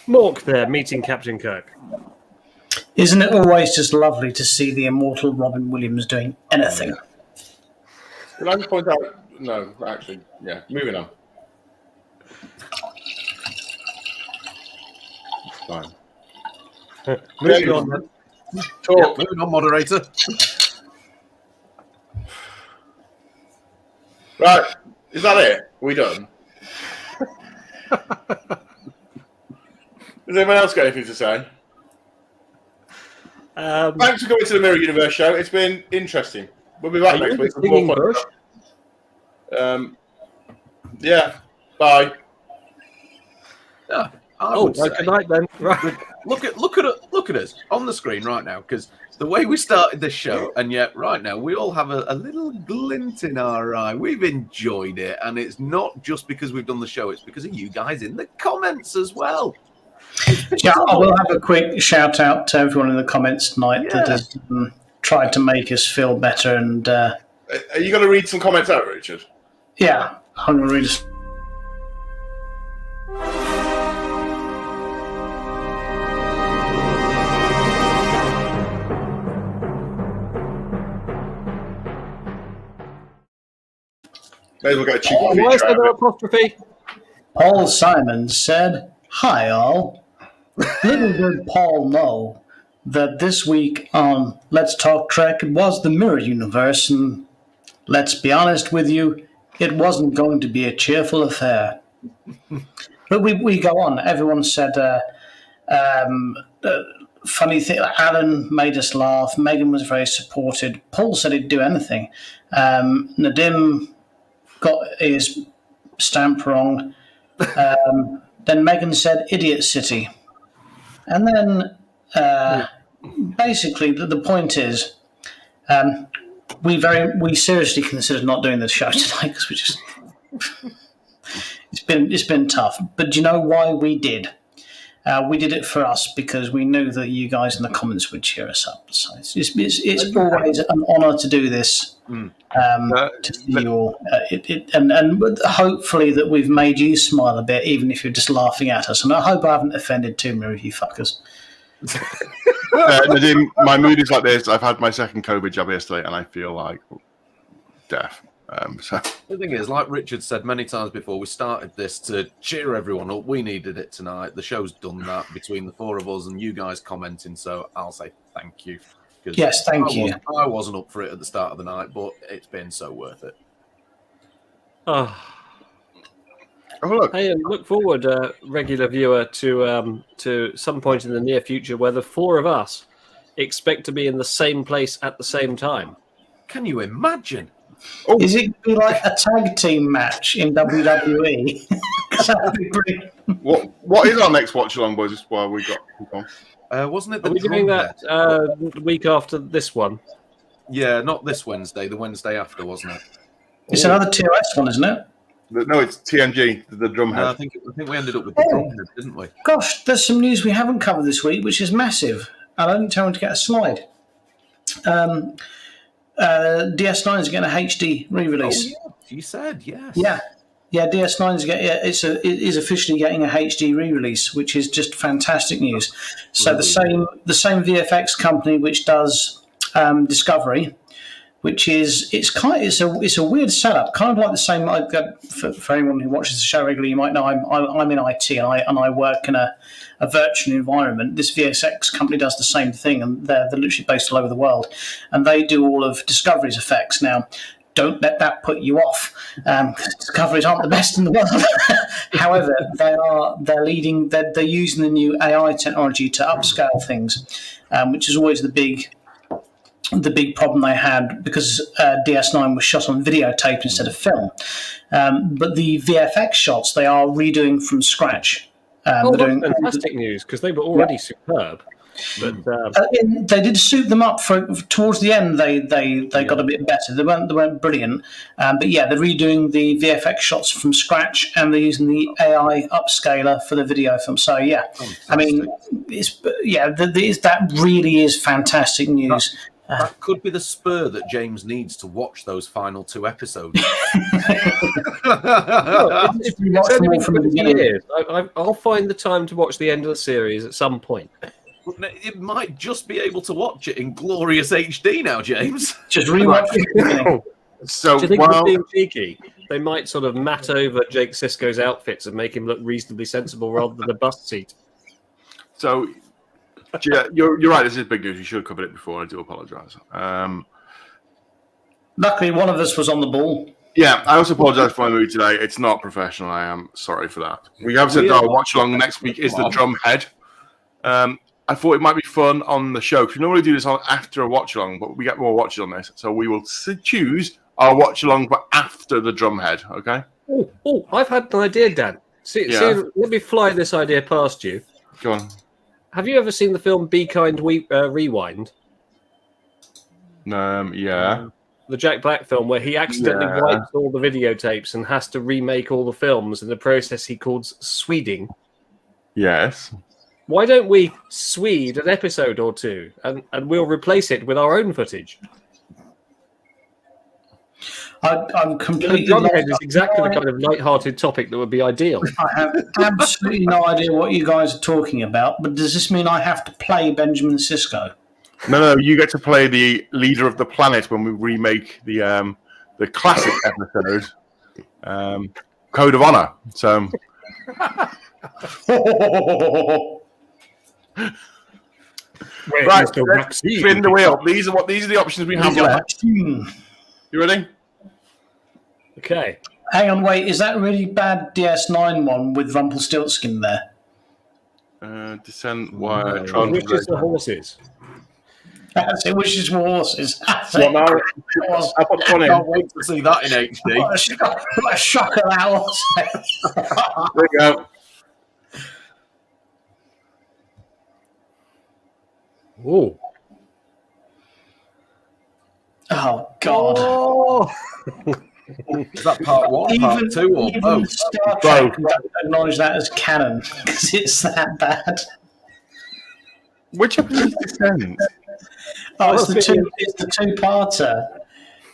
Mork there, meeting Captain Kirk. Isn't it always just lovely to see the immortal Robin Williams doing anything? Can I just point out? No, actually, yeah. Moving on. Fine. Moving on, then. Talk. Yeah, moving on, moderator. Right. Is that it? We done? Has anyone else got anything to say? Thanks for coming to the Mirror Universe show. It's been interesting. We'll be back next week with more fun. Yeah. Bye. Yeah. Good night then. Right. Look at us on the screen right now, because the way we started this show, and yet right now we all have a little glint in our eye. We've enjoyed it, and it's not just because we've done the show; it's because of you guys in the comments as well. Yeah, I will have a quick shout out to everyone in the comments tonight that has tried to make us feel better. And are you going to read some comments out, Richard? Yeah, I'm going to read a. Maybe we'll get a cheeky Why is there no apostrophe? Paul Simon said, "Hi all. Little did Paul know that this week on Let's Talk Trek it was the Mirror Universe, and let's be honest with you, it wasn't going to be a cheerful affair." But we go on. Everyone said funny thing. Alan made us laugh. Megan was very supported. Paul said he'd do anything. Nadim got his stamp wrong. Then Megan said Idiot City. And then basically the point is we seriously considered not doing the show tonight because we just it's been tough. But do you know why we did? We did it for us because we knew that you guys in the comments would cheer us up. So it's always an honour to do this. To see you all, and hopefully that we've made you smile a bit, even if you're just laughing at us. And I hope I haven't offended too many of you fuckers. Nadim, my mood is like this. I've had my second COVID jab yesterday, and I feel like death. So the thing is, like Richard said many times before, we started this to cheer everyone up. We needed it tonight. The show's done that between the four of us and you guys commenting. So I'll say thank you. Yes, thank you. I wasn't up for it at the start of the night, but it's been so worth it. Oh, look. Hey, and look forward, regular viewer, to some point in the near future where the four of us expect to be in the same place at the same time. Can you imagine? Oh. Is it going to be like a tag team match in WWE? That would be brilliant. What is our next watch along, boys? Just while we got on. Wasn't it? Are we doing that the week after this one? Yeah, not this Wednesday. The Wednesday after, wasn't it? It's another TOS one, isn't it? No, it's TNG, the drumhead. No, I think we ended up with the drumhead, didn't we? Gosh, there's some news we haven't covered this week, which is massive. I didn't tell him to get a slide. DS9 is getting a HD re-release. Oh, yeah. You said, yes. Yeah, DS9 is officially getting a HD re-release, which is just fantastic news. So the same VFX company which does Discovery which is it's a weird setup, kind of like the same. For anyone who watches the show regularly, you might know I'm in IT and I work in a virtual environment. This VSX company does the same thing, and they're literally based all over the world, and they do all of Discovery's effects. Now, don't let that put you off. Discoveries aren't the best in the world. However, they're using the new AI technology to upscale things, which is always the big problem they had, because DS9 was shot on videotape instead of film. But the VFX shots they are redoing from scratch. That's fantastic news, because they were already superb. But they did suit them up for towards the end. They got a bit better. They weren't brilliant, but yeah, they're redoing the VFX shots from scratch, and they're using the AI upscaler for the video film. So yeah, I mean, that really is fantastic news. That could be the spur that James needs to watch those final 2 episodes. If you watch them all from the beginning, I'll find the time to watch the end of the series at some point. It might just be able to watch it in glorious HD now, James. Just rewatch it. So, do you think they're being cheeky? They might sort of mat over Jake Sisko's outfits and make him look reasonably sensible rather than a bust seat. So, yeah, you're right. This is big news. We should have covered it before. I do apologise. Luckily, one of us was on the ball. Yeah, I also apologise for my mood today. It's not professional. I am sorry for that. We have said our watch along next week is the drum head. I thought it might be fun on the show, because we normally do this after a watch along, but we get more watches on this, so we will choose our watch along, but after the drum head. Okay. Oh, I've had an idea, Dan. See, let me fly this idea past you. Go on. Have you ever seen the film Be Kind, Rewind? Yeah. The Jack Black film where he accidentally wipes all the videotapes and has to remake all the films. In the process, he calls Sweding. Yes. Why don't we Swede an episode or two, and we'll replace it with our own footage? I'm completely. The drumhead is exactly the kind of light-hearted topic that would be ideal. I have absolutely no idea what you guys are talking about, but does this mean I have to play Benjamin Sisko? No, you get to play the leader of the planet when we remake the classic episode, Code of Honor. So. Right, spin the wheel. These are the options we have left. You ready? Okay. Hang on, wait. Is that really bad DS9 one with Rumpelstiltskin there? Descent. Which is the horses? That's it. Which is horses? What now? I can't wait to see that in HD. What a shocker that was. There you go. Ooh. Oh God! Oh. Is that part 1, part 2, or both? Star Trek don't acknowledge that as canon because it's that bad. Which episode is Descent? Oh, it's the two-parter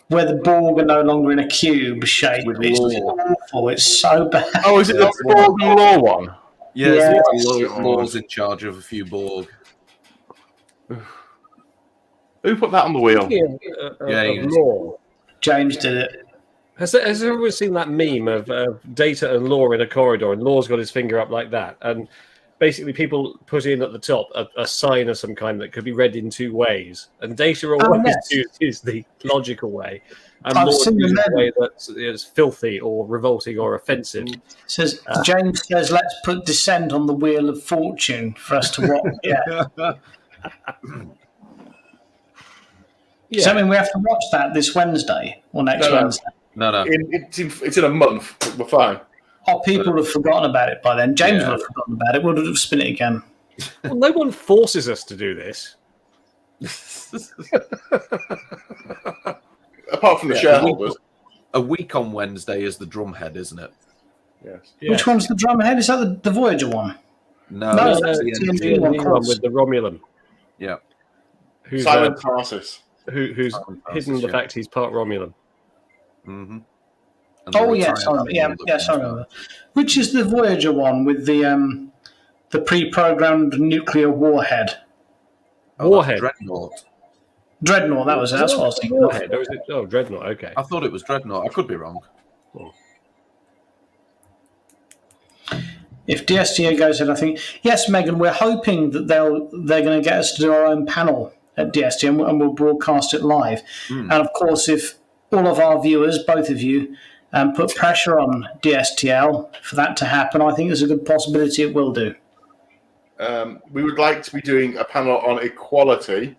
where the Borg are no longer in a cube shape. It's awful. It's so bad. Oh, is it the Borg and Law one? Yeah, Law's in charge of a few Borg. Who put that on the wheel? James did it. Has everyone seen that meme of Data and Law in a corridor, and Law's got his finger up like that, and basically people put in at the top a sign of some kind that could be read in 2 ways, and Data always chooses the logical way, and Law chooses the way that is filthy or revolting or offensive. James says, "Let's put Descent on the Wheel of Fortune for us to watch." Yeah. Does that mean we have to watch that this Wednesday or next Wednesday? No. It's in a month. We're fine. Oh, people would have forgotten about it by then. James would have forgotten about it. We'll have spin it again. Well, no one forces us to do this. Apart from the shareholders. A week on Wednesday is the Drumhead, isn't it? Yes. Which one's the Drumhead? Is that the Voyager one? No, that's the TNT one with the Romulan. Yeah. Who's Simon Tarsis. Who's hidden the fact he's part Romulan. Mm-hmm. Oh yes, I remember. Which is the Voyager one with the pre-programmed nuclear warhead? Warhead. Dreadnought. Dreadnought, that was it. That's what I was thinking of. Warhead, or is it? Oh, Dreadnought. Okay. I thought it was Dreadnought. I could be wrong. If DSTA goes in, I think yes, Megan. We're hoping that they're going to get us to do our own panel at DSTA, and we'll broadcast it live. And of course, if all of our viewers, both of you, put pressure on DSTL for that to happen, I think there's a good possibility it will do. We would like to be doing a panel on equality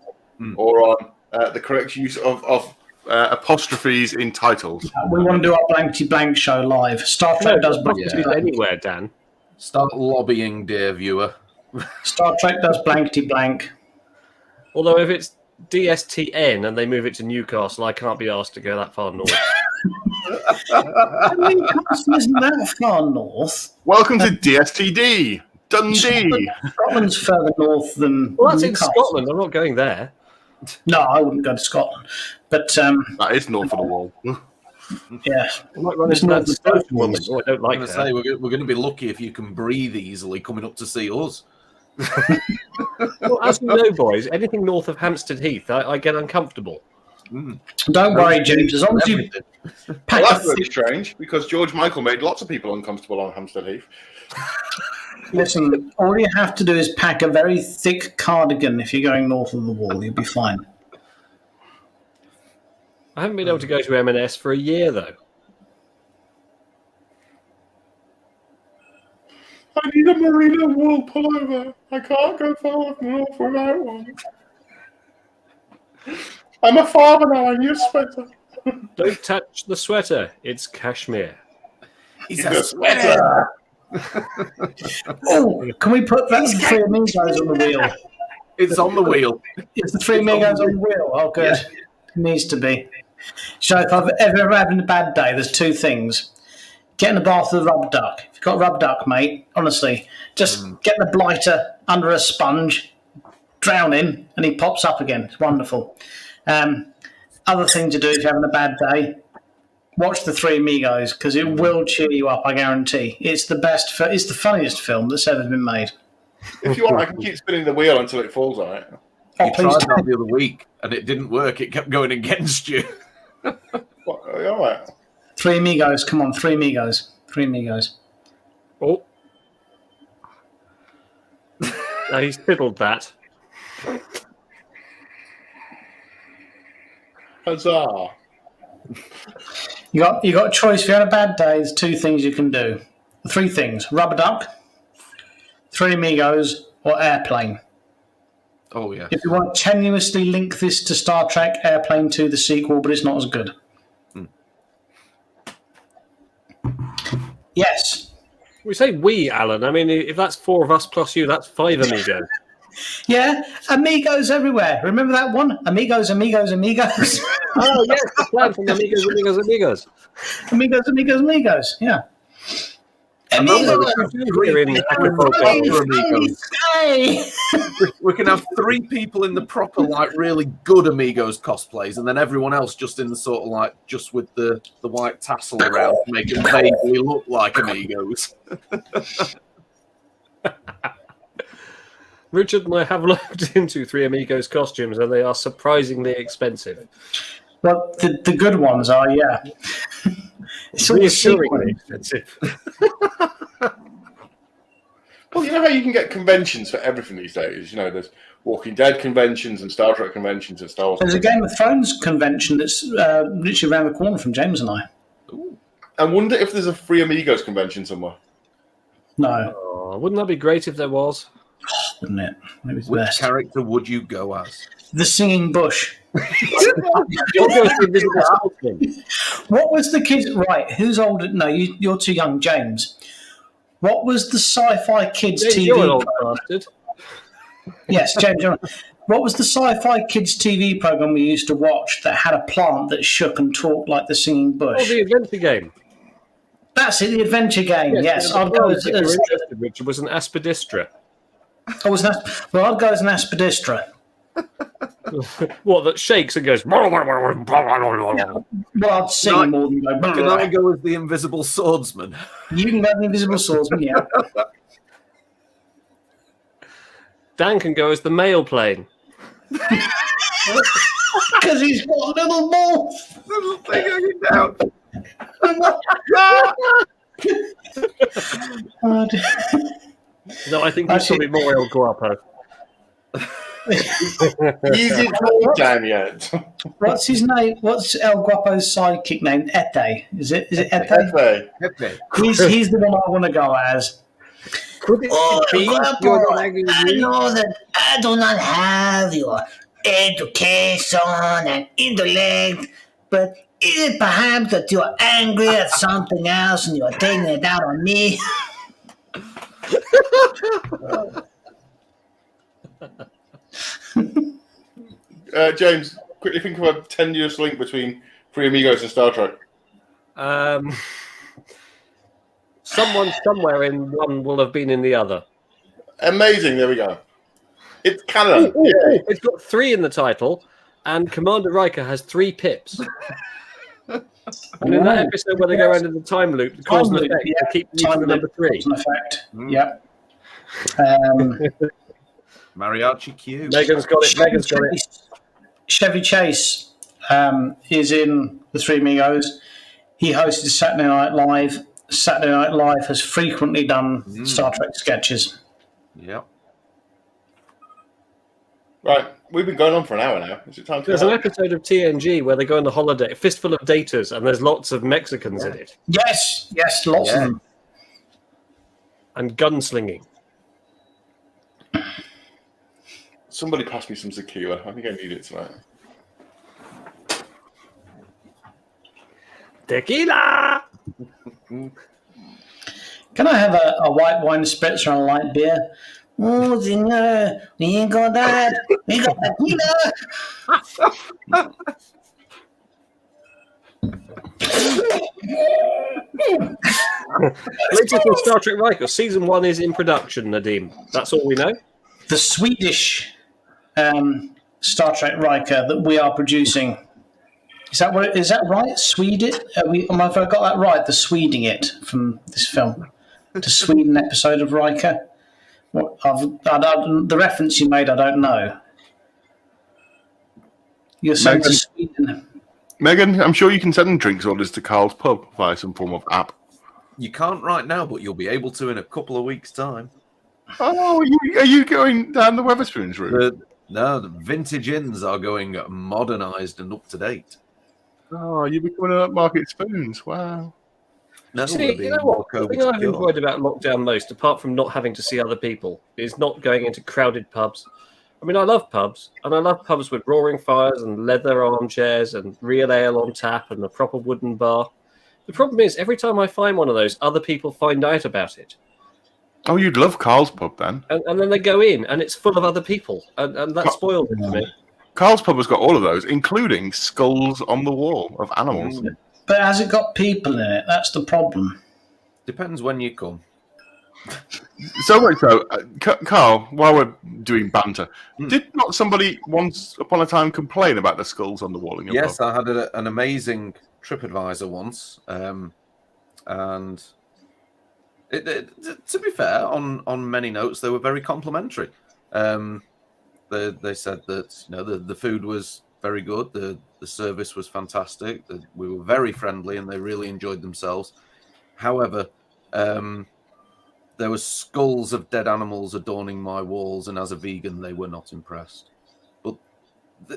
or on the correct use of apostrophes in titles. We want to do our blankety blank show live. Star Trek does blankety blank. Anywhere, Dan. Start lobbying, dear viewer. Star Trek does blankety blank. Although if it's DSTN and they move it to Newcastle, I can't be asked to go that far north. Newcastle isn't that far north. Welcome to DSTD. Dundee. Scotland's further north than Well, that's Newcastle. in Scotland. I'm not going there. No, I wouldn't go to Scotland. But that is north of the wall. Yeah, I might run into that Stoke woman. Oh, I don't like her. Say, we're going to be lucky if you can breathe easily coming up to see us. Well, as you know, boys, anything north of Hampstead Heath, I get uncomfortable. Don't worry, James. As long as you pack Well, that's really strange because George Michael made lots of people uncomfortable on Hampstead Heath. Listen, all you have to do is pack a very thick cardigan if you're going north of the wall. You'll be fine. I haven't been able to go to M&S for a year, though. I need a merino wool pullover. I can't go far north without one. I'm a farmer now. I need a sweater. Don't touch the sweater. It's cashmere. He's a sweater. Oh, can we put that Three Amigos on the wheel? It's on the wheel. Is the Three Amigos on the wheel? Oh, good. Yeah. It needs to be. So if I've ever having a bad day, there's two things. Get in the bath with a rub duck. If you've got a rub duck, mate, honestly, just get the blighter under a sponge, drown him, and he pops up again. It's wonderful. Other thing to do if you're having a bad day, watch the Three Amigos because it will cheer you up, I guarantee. It's the best. It's the funniest film that's ever been made. If you want, I can keep spinning the wheel until it falls on it. You tried that the other week and it didn't work. It kept going against you. What, are you all right? Three Amigos, come on, Three Amigos. Three Amigos. Oh. No, he's fiddled that. Huzzah. You got a choice. If you're having a bad day, there's two things you can do. Three things. Rubber duck, Three Amigos, or airplane. Oh, yeah. If you want to tenuously link this to Star Trek Airplane 2, the sequel, but it's not as good. Yes. We say we, Alan. I mean, if that's four of us plus you, that's five Amigos. Yeah, Amigos everywhere. Remember that one? Amigos, Amigos, Amigos. Oh, yes, the plan from Amigos, Amigos, Amigos. Amigos, Amigos, Amigos, yeah. Amigos. We can have three people in the proper, like, really good Amigos cosplays, and then everyone else just in the sort of, like, just with the white tassel around to make them vaguely look like Amigos. Richard and I have looked into Three Amigos costumes, and they are surprisingly expensive. Well, the good ones are, yeah. It's reassuringly expensive. Well, you know how you can get conventions for everything these days? You know, there's Walking Dead conventions and Star Trek conventions and Star Wars. There's a Game of Thrones convention that's literally around the corner from James and I. Ooh. I wonder if there's a Free Amigos convention somewhere. No. Oh, wouldn't that be great if there was? Oh, wouldn't it? Which best. Character would you go as? The Singing Bush. What was the kids? Right, who's older? No, you're too young, James. What was the Sci-Fi Kids TV? You're an old bastard. Yes, James. What was the Sci-Fi Kids TV program we used to watch that had a plant that shook and talked like the Singing Bush? Oh, the adventure game. That's it, the adventure game. Yes, I'd go as which was an aspidistra. I'd go as an aspidistra. What, that shakes and goes... Well, I'd sing more than go... Can I go as the Invisible Swordsman? You can go as the Invisible Swordsman, yeah. Dan can go as the mail plane. Because he's got little balls. Little thing hanging down. Oh, dear. No, I think he's probably more El Guapo. Is it full time yet? What's his name? What's El Guapo's sidekick name? Ete. Is it Ete? Pepe. He's the one I want to go as. Could it be Guapo, I know that I do not have your education and intellect, but is it perhaps that you're angry at something else and you're taking it out on me? James, quickly think of a tenuous link between Three Amigos and Star Trek. Someone somewhere in one will have been in the other. Amazing, there we go. It's canon. It's got 3 in the title, and Commander Riker has 3 pips. And in that episode where they go around in the time loop, the cause and effect, they keep using the number 3. Effect. Yep. Mariachi Q. Megan's got it. Chevy Chase is in the Three Amigos. He hosted Saturday Night Live. Saturday Night Live has frequently done Star Trek sketches. Yep. Right, we've been going on for an hour now. Is it time to There's an episode of TNG where they go on a holiday, a fistful of datas, and there's lots of Mexicans in it. Yes, lots of them. And gunslinging. Somebody pass me some tequila. I think I need it tonight. Tequila! Can I have a white wine spritzer and a light beer? Oh, senor, we ain't got that. We got tequila. Latest on Star Trek Riker, season 1 is in production, Nadim. That's all we know. The Swedish Star Trek Riker that we are producing. Is that right? Swede? Have I got that right? The Sweding it from this film. The Sweden episode of Riker. The reference you made, I don't know. You're saying to Sweden. Megan, I'm sure you can send drinks orders to Carl's pub via some form of app. You can't right now, but you'll be able to in a couple of weeks' time. Oh, are you going down the Weatherspoons route? The vintage inns are going modernised and up to date. Oh, you're becoming an upmarket spoons. Wow. No, see, you know what? The thing I've enjoyed about lockdown most, apart from not having to see other people, is not going into crowded pubs. I mean, I love pubs, and I love pubs with roaring fires and leather armchairs and real ale on tap and a proper wooden bar. The problem is, every time I find one of those, other people find out about it. Oh, you'd love Carl's pub then. And then they go in, and it's full of other people, and that spoils it for me. Carl's pub has got all of those, including skulls on the wall of animals. But has it got people in it? That's the problem. Depends when you come. So much so, Carl, while we're doing banter, did not somebody once upon a time complain about the skulls on the wall in your pub? Yes, I had an amazing TripAdvisor once, and to be fair, on many notes, they were very complimentary. They said that the food was very good, the service was fantastic, we were very friendly, and they really enjoyed themselves. However, there were skulls of dead animals adorning my walls, and as a vegan, they were not impressed. But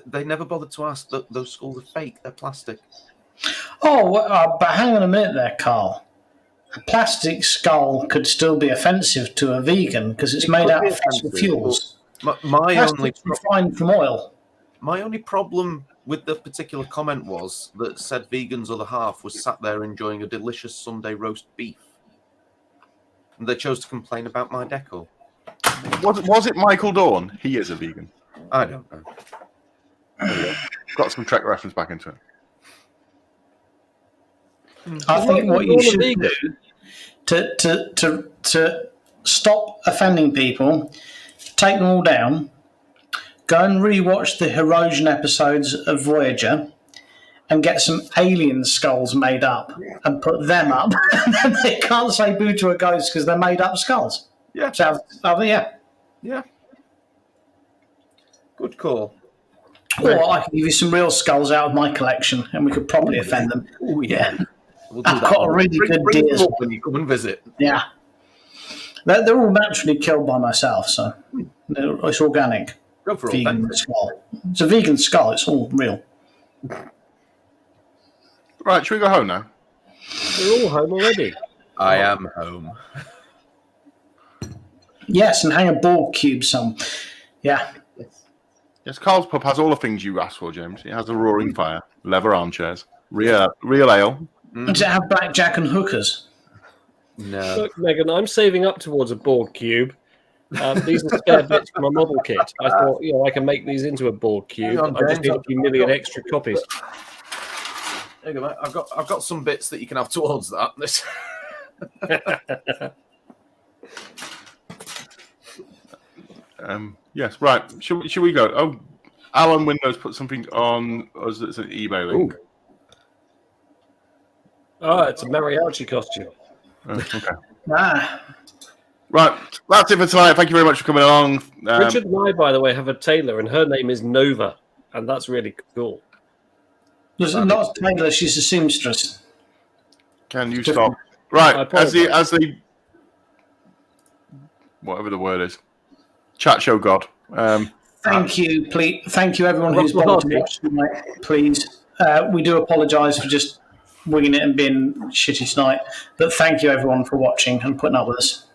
they never bothered to ask that those skulls are fake; they're plastic. Oh, but hang on a minute there, Carl. A plastic skull could still be offensive to a vegan because it's made out of fossil fuels. Refined from oil. My only problem with the particular comment was that said vegan's other half was sat there enjoying a delicious Sunday roast beef. And they chose to complain about my decor. Was it Michael Dorn? He is a vegan. I don't know. Got some Trek reference back into it. I think what you should do to stop offending people, take them all down, go and rewatch the Hirogen episodes of Voyager and get some alien skulls made up and put them up. And then they can't say boo to a ghost because they're made up skulls. Yeah. So, yeah. Yeah. Good call. Or I can give you some real skulls out of my collection, and we could probably offend them. Oh yeah. We'll do I've that got one. a really good bring deer. them up when you come and visit. Yeah. They're all naturally killed by myself, so it's organic. Go for Vegan authentic. skull. It's a vegan skull. It's all real. Right, should we go home now? We're all home already. I am home. Yes, and hang a ball cube some. Yeah. Yes, Carl's Pub has all the things you asked for, James. It has a roaring fire, leather armchairs, real ale. Does it have blackjack and hookers? No. Look, Megan, I'm saving up towards a board cube. These are spare bits from my model kit. I thought, I can make these into a board cube. Hang on, I just James, need a few million extra copies. There you go, mate. I've got some bits that you can have towards that. This. Yes, right. Should we go? Oh, Alan Windows put something on us that's an eBay link. Oh, it's a mariachi costume. Okay. Ah. Right, that's it for tonight. Thank you very much for coming along. Richard and I, by the way, have a tailor, and her name is Nova, and that's really cool. There's not a tailor, she's a seamstress. Can you stop? Right, as apologize. the whatever the word is, chat show god. Thank you, please. Thank you, everyone who's bothered to watch tonight. Please, we do apologise for just winging it and being shitty tonight, but thank you, everyone, for watching and putting up with us.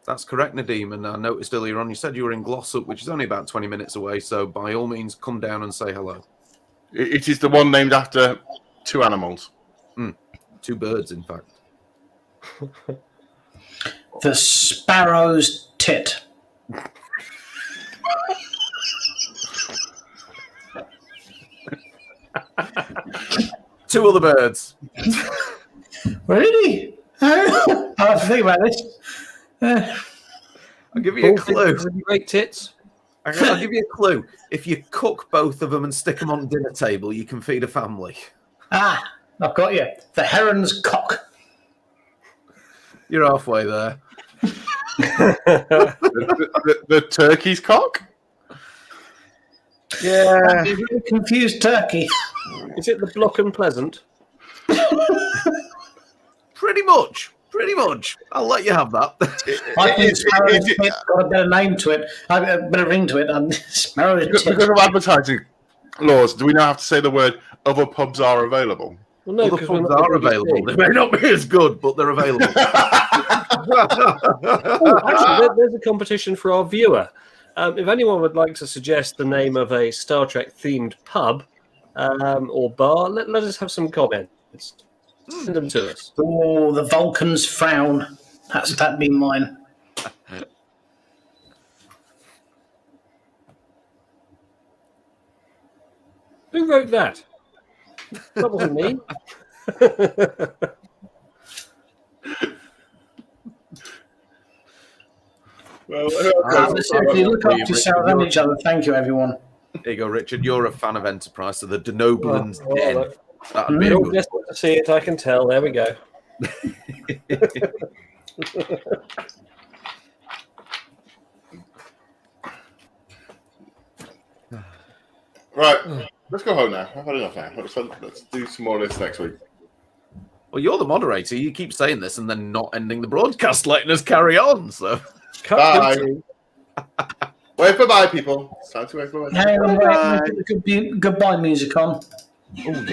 That's correct, Nadeem. And I noticed earlier on you said you were in Glossop, which is only about 20 minutes away. So by all means, come down and say hello. It is the one named after two animals. Two birds, in fact. The sparrow's tit. Two other birds. Really? I have to think about this. I'll give you a clue. Great tits. I'll give you a clue. If you cook both of them and stick them on the dinner table, you can feed a family. Ah, I've got you. The heron's cock. You're halfway there. the turkey's cock? Yeah. Confused turkey. Is it the Block and Pleasant? Pretty much. I'll let you have that. I think sparrow's tit got a better name to it. A better ring to it. Sparrow's tit. Because of advertising laws, do we now have to say the word other pubs are available? Well, no, Other because we're pubs not are available. They may not be as good, but they're available. Actually, there's a competition for our viewer. If anyone would like to suggest the name of a Star Trek themed pub or bar, let us have some comments. Send them to us. Oh, the Vulcan's frown. That'd be mine. Who wrote that? That wasn't me. Well, seriously, look after yourselves and each other. Thank you, everyone. There you go, Richard. You're a fan of Enterprise, so the Denoblin's Well, Den. look. That'd be You're all good. desperate to see it, I can tell. There we go. Right, let's go home now. I've had enough now. Let's do some more of this next week. Well, you're the moderator. You keep saying this and then not ending the broadcast, letting us carry on. So, Bye. Wait for bye, people. It's time to wait for bye. Hang on, wait, put the goodbye music on. Ooh.